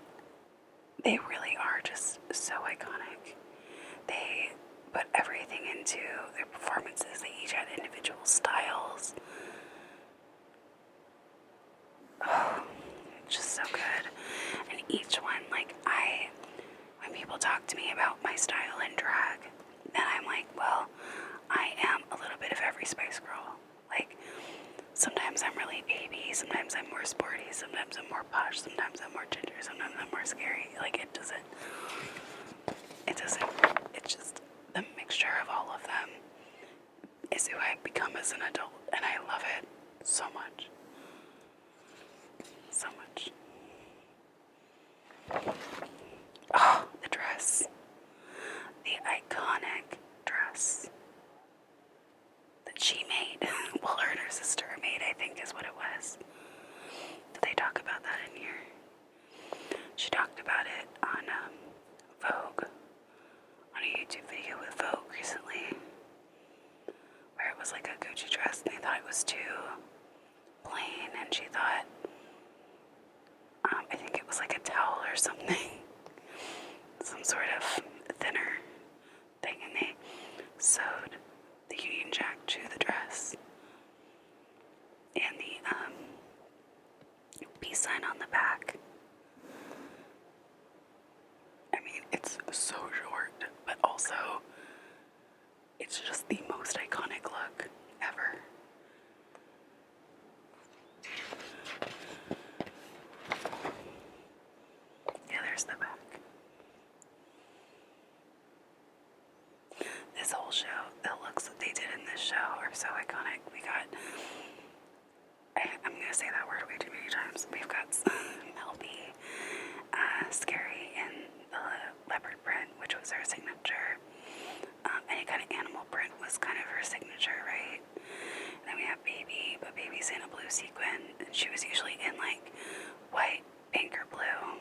they really are just so iconic. They put everything into their performances. They each had individual styles. Oh, just so good. And each one, like, when people talk to me about my style in drag, then I'm like, well, I am a little bit of every Spice Girl. Like, sometimes I'm really baby, sometimes I'm more sporty, sometimes I'm more posh, sometimes I'm more ginger, sometimes I'm more scary. Like, it's just the mixture of all of them is who I've become as an adult, and I love it so much. So much. Oh, the dress. The iconic dress that she made. Well, her and her sister made, I think is what it was. Did they talk about that in here? She talked about it on Vogue, on a YouTube video with Vogue recently, where it was like a Gucci dress and they thought it was too plain, and she thought, I think it was like a towel or something, some sort of thinner thing, and they sewed the Union Jack to the dress and the peace sign on the back. I mean, it's so short, but also it's just the most iconic look ever. there's the back. This whole show, the looks that they did in this show are so iconic. We got, I'm going to say that word way too many times. We've got Melby, Scary in the leopard print, which was her signature. Any kind of animal print was kind of her signature, right? And then we have Baby, but Baby's in a blue sequin, and she was usually in like white, pink, or blue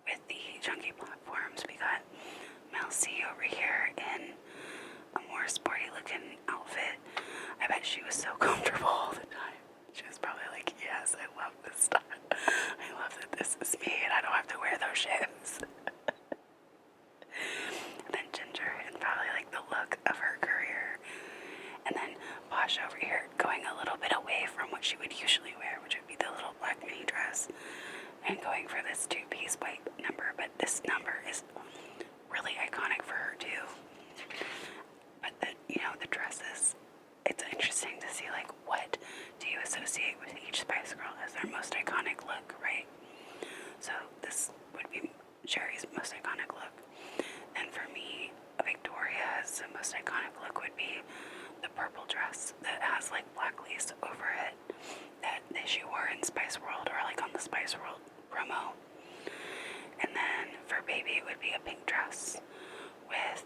with the chunky platforms. We got Mel C over here in a more sporty looking outfit. I bet she was so comfortable all the time. She was probably like, yes, I love this stuff. I love that this is me and I don't have to wear those shoes. And then Ginger and probably like the look of her career. And then Posh over here going a little bit away from what she would usually wear, which would be the little black mini dress, and going for this two-piece white number. But this number is really iconic for her too. But the dresses, it's interesting to see like what do you associate with each Spice Girl as their most iconic look, right? So this would be Sherry's most iconic look. And for me, Victoria's most iconic look would be the purple dress that has like black lace over it that she wore in Spice World, or like on the Spice World promo. And then for Baby, it would be a pink dress with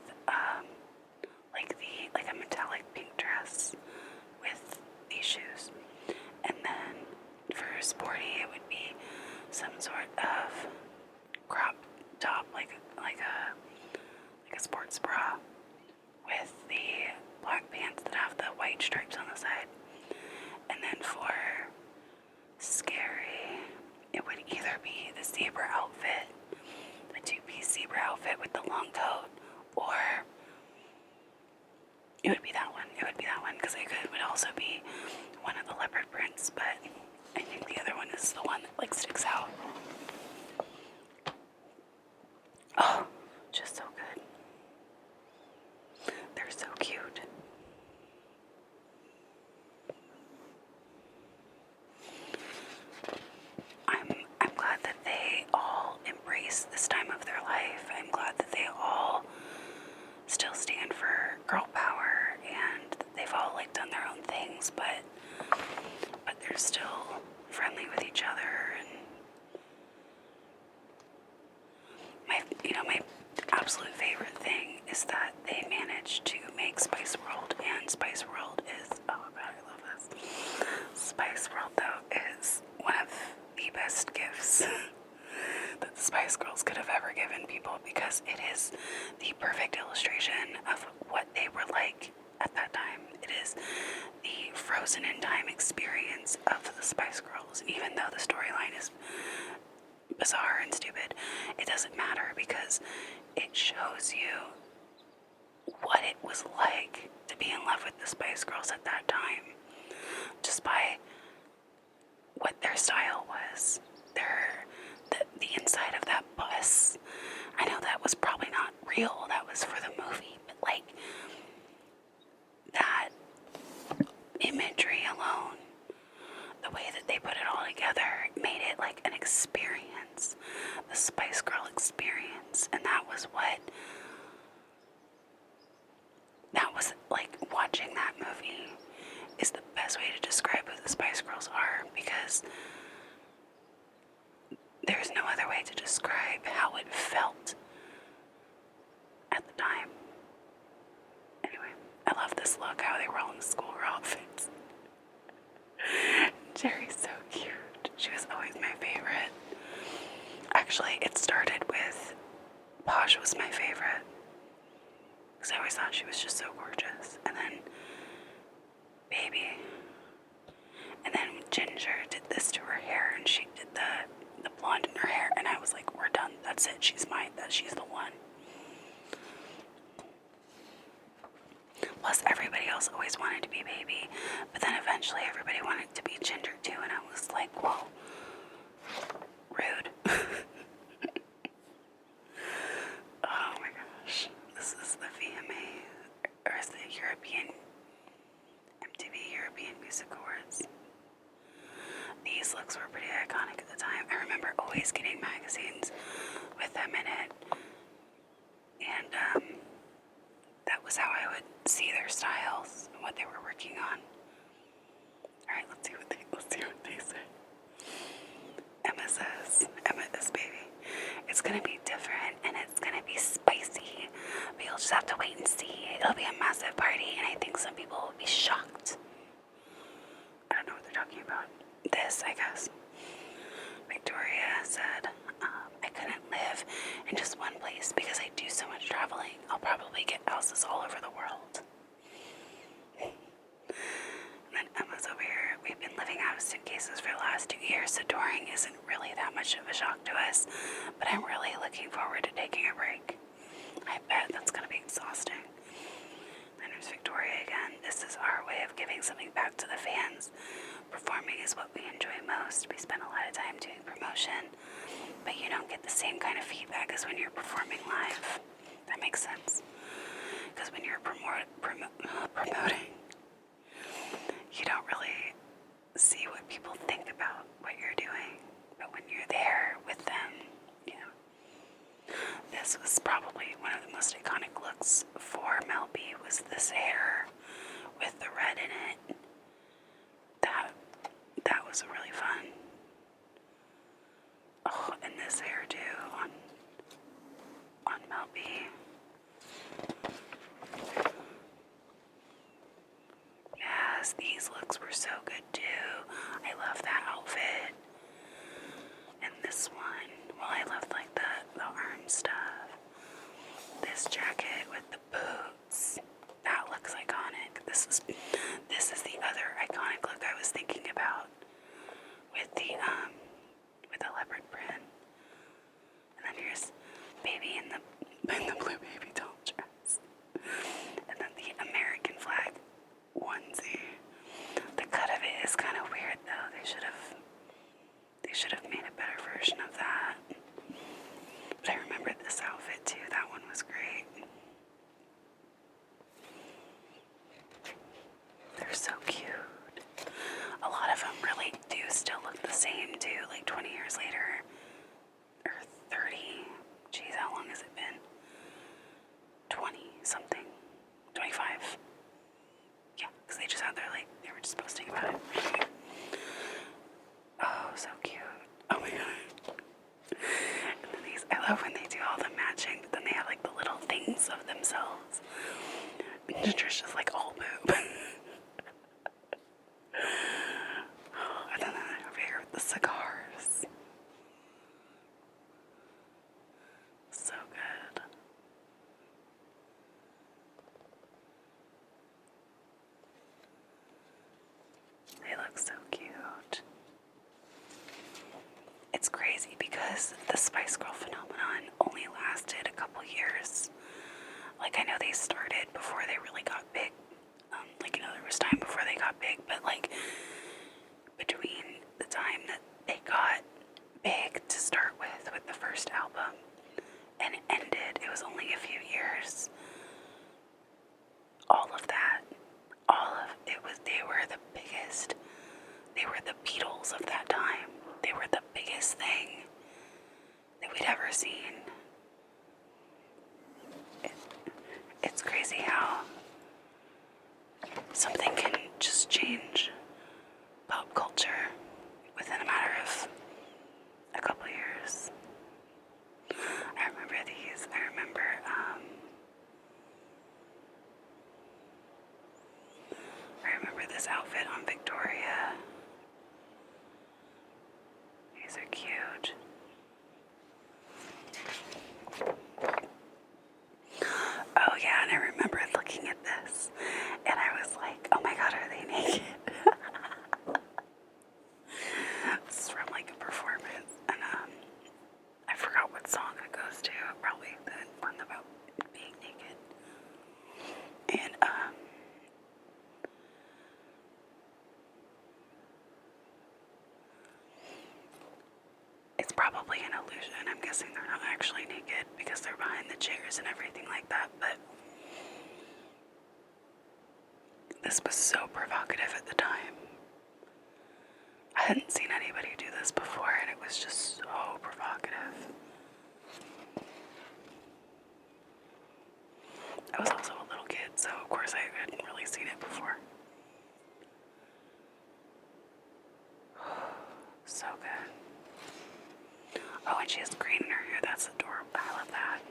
like a metallic pink dress with these shoes. And then for Sporty, it would be some sort of crop top, like a sports bra with the black pants that have the white stripes on the side. And then for Scary, it would either be the zebra outfit, the two-piece zebra outfit with the long coat, or it would be that one. It would be that one, because it would also be one of the leopard prints, but I think the other one is the one that like sticks out. Oh, just so good. They're so cute. I'm glad that they all embrace this time of their life. I'm glad that they all still stand for girl power, and they've all like done their own things, but they're still friendly with each other. And my absolute favorite thing is that they managed to make Spice World, and Spice World is, oh god, I love this. Spice World though is one of the best gifts that the Spice Girls could have ever given people, because it is the perfect illustration of what they were like at that time. It is the frozen in time experience of the Spice Girls. And even though the storyline is bizarre and stupid, it doesn't matter, because it shows you what it was like to be in love with the Spice Girls at that time, just by what their style was. The inside of that bus, I know that was probably not real, that was for the movie, but like that imagery alone, the way that they put it all together, made it like an experience, the Spice Girl experience. And that was like, watching that movie is the best way to describe who the Spice Girls are, because there's no other way to describe how it felt at the time. Anyway, I love this look, how they were all in the school outfits. Jerry's so cute. She was always my favorite. Actually, it started with Posh was my favorite, because I always thought she was just so gorgeous. And then Baby. And then Ginger did this to her hair, and she did the blonde in her hair, and I was like, we're done. That's it. She's mine. She's the one. Plus, everybody else always wanted to be Baby, but then eventually everybody wanted to be Ginger too, and I was like, whoa, rude. Oh my gosh. This is the VMA, or is the MTV European Music Awards. These looks were pretty iconic at the time. I remember always getting magazines them in it. And that was how I would see their styles and what they were working on. Alright, let's see what they say. Emma says, baby, it's gonna be different and it's gonna be spicy, but you'll just have to wait and see. It'll be a massive party, and I think some people will be shocked. I don't know what they're talking about. This, I guess. Victoria said, I couldn't live in just one place because I do so much traveling. I'll probably get houses all over the world. And then Emma's over here. We've been living out of suitcases for the last 2 years, so touring isn't really that much of a shock to us, but I'm really looking forward to taking a break. I bet that's going to be exhausting. Then there's Victoria again. This is our way of giving something back to the fans. Performing is what we enjoy most. We spend a lot of time doing promotion, but you don't get the same kind of feedback as when you're performing live. That makes sense. Because when you're promoting, you don't really see what people think about what you're doing. But when you're there with them, this was probably one of the most iconic looks for Mel B, was this hair with the red in it. That was really fun. Oh, and this hairdo on Mel B. Yes, these looks were so good too. I love that outfit. And this one, well, I loved like the arm stuff. This jacket with the boots, that looks iconic. This is the other iconic look I was thinking about, with the leopard print. And then here's baby in the blue baby doll dress. And then the American flag onesie. The cut of it is kind of weird though. They should have made a better version of that. But I remember this outfit too. That one was great. They're so cute. A lot of them really do still look the same too, like 20 years later. Or 30. Jeez, how long has it been? 20 something. 25. Yeah, because they just had their, they were just posting about it. Oh, so cute. Oh my god. And then I love when they do all the matching, but then they have the little things of themselves. And Trisha's all boob. And then over here with the cigars. So good. They look so cute. It's crazy because the Spice Girl phenomenon only lasted a couple years. I know they started before they really got big. There was time before they got big, but between the time that they got big to start with the first album and it ended, it was only a few years. They were the biggest. They were the Beatles of that time. They were the biggest thing that we'd ever seen. It's crazy how something can just change pop culture within a matter of a couple years. I remember these. I remember this outfit on Victoria. These are cute. Oh yeah, and I remember looking at this and I was like, oh my god, are they naked? This is from a performance, and I forgot what song it goes to. Probably the one about being naked. And it's probably an illusion. I'm guessing they're not actually naked because they're behind the chairs and everything like that, but this was so provocative at the time. I hadn't seen anybody do this before, and it was just so provocative. and she has green in her hair. That's adorable. I love that.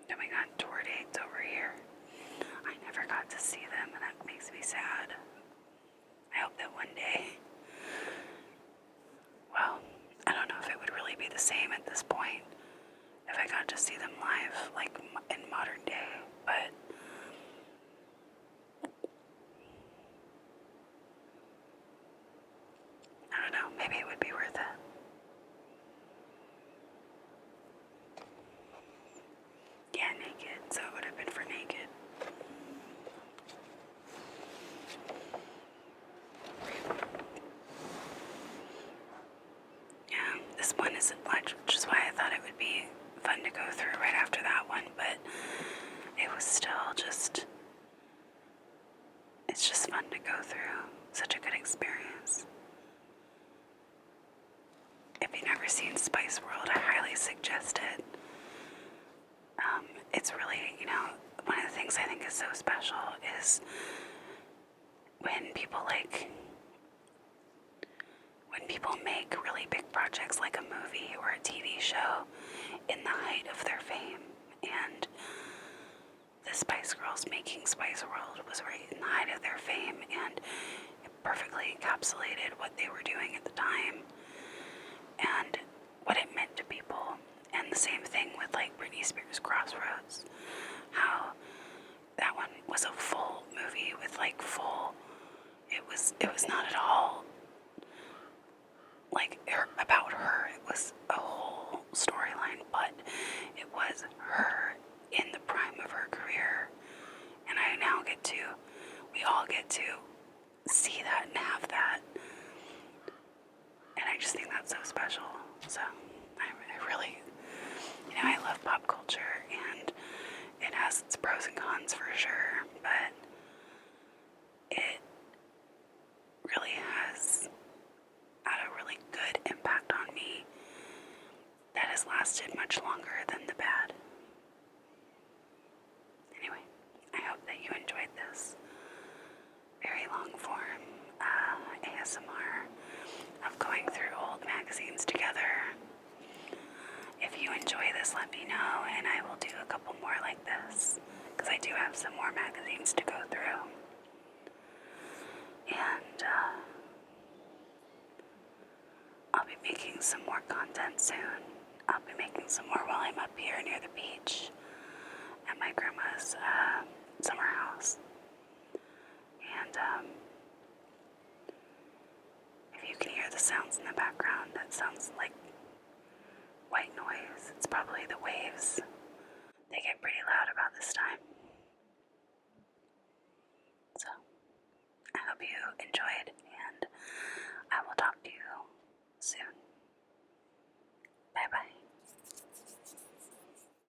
Then we got tour dates over here. I never got to see them, and that makes me sad. I hope that one day, well, I don't know if it would really be the same at this point if I got to see them live, like in modern day, but I don't know, maybe it would be worth it. Yeah, naked, so it would have been for naked. Yeah, this one isn't much, which is why I thought it would be fun to go through right after that one, but it was still just, it's just fun to go through. Such a good experience. If you've never seen Spice World, I highly suggest it. It's really, one of the things I think is so special is when people make really big projects like a movie or a TV show in the height of their fame. And the Spice Girls making Spice World was right in the height of their fame, and it perfectly encapsulated what they were doing at the time and what it meant to people. And the same thing with like Britney Spears' Crossroads, how that one was a full movie with like it was not at all like about her. It was a whole storyline, but it was her in the prime of her career. And we all get to see that and have that. And I just think that's so special. So I really, I love pop culture, and it has its pros and cons for sure, but it really has had a really good impact on me that has lasted much longer than the bad. Anyway, I hope that you enjoyed this very long form ASMR of going through old magazines together. If you enjoy this, let me know, and I will do a couple more like this, because I do have some more magazines to go through. And I'll be making some more content soon. I'll be making some more while I'm up here near the beach at my grandma's summer house. And if you can hear the sounds in the background, that sounds like white noise. It's probably the waves. They get pretty loud about this time. So, I hope you enjoyed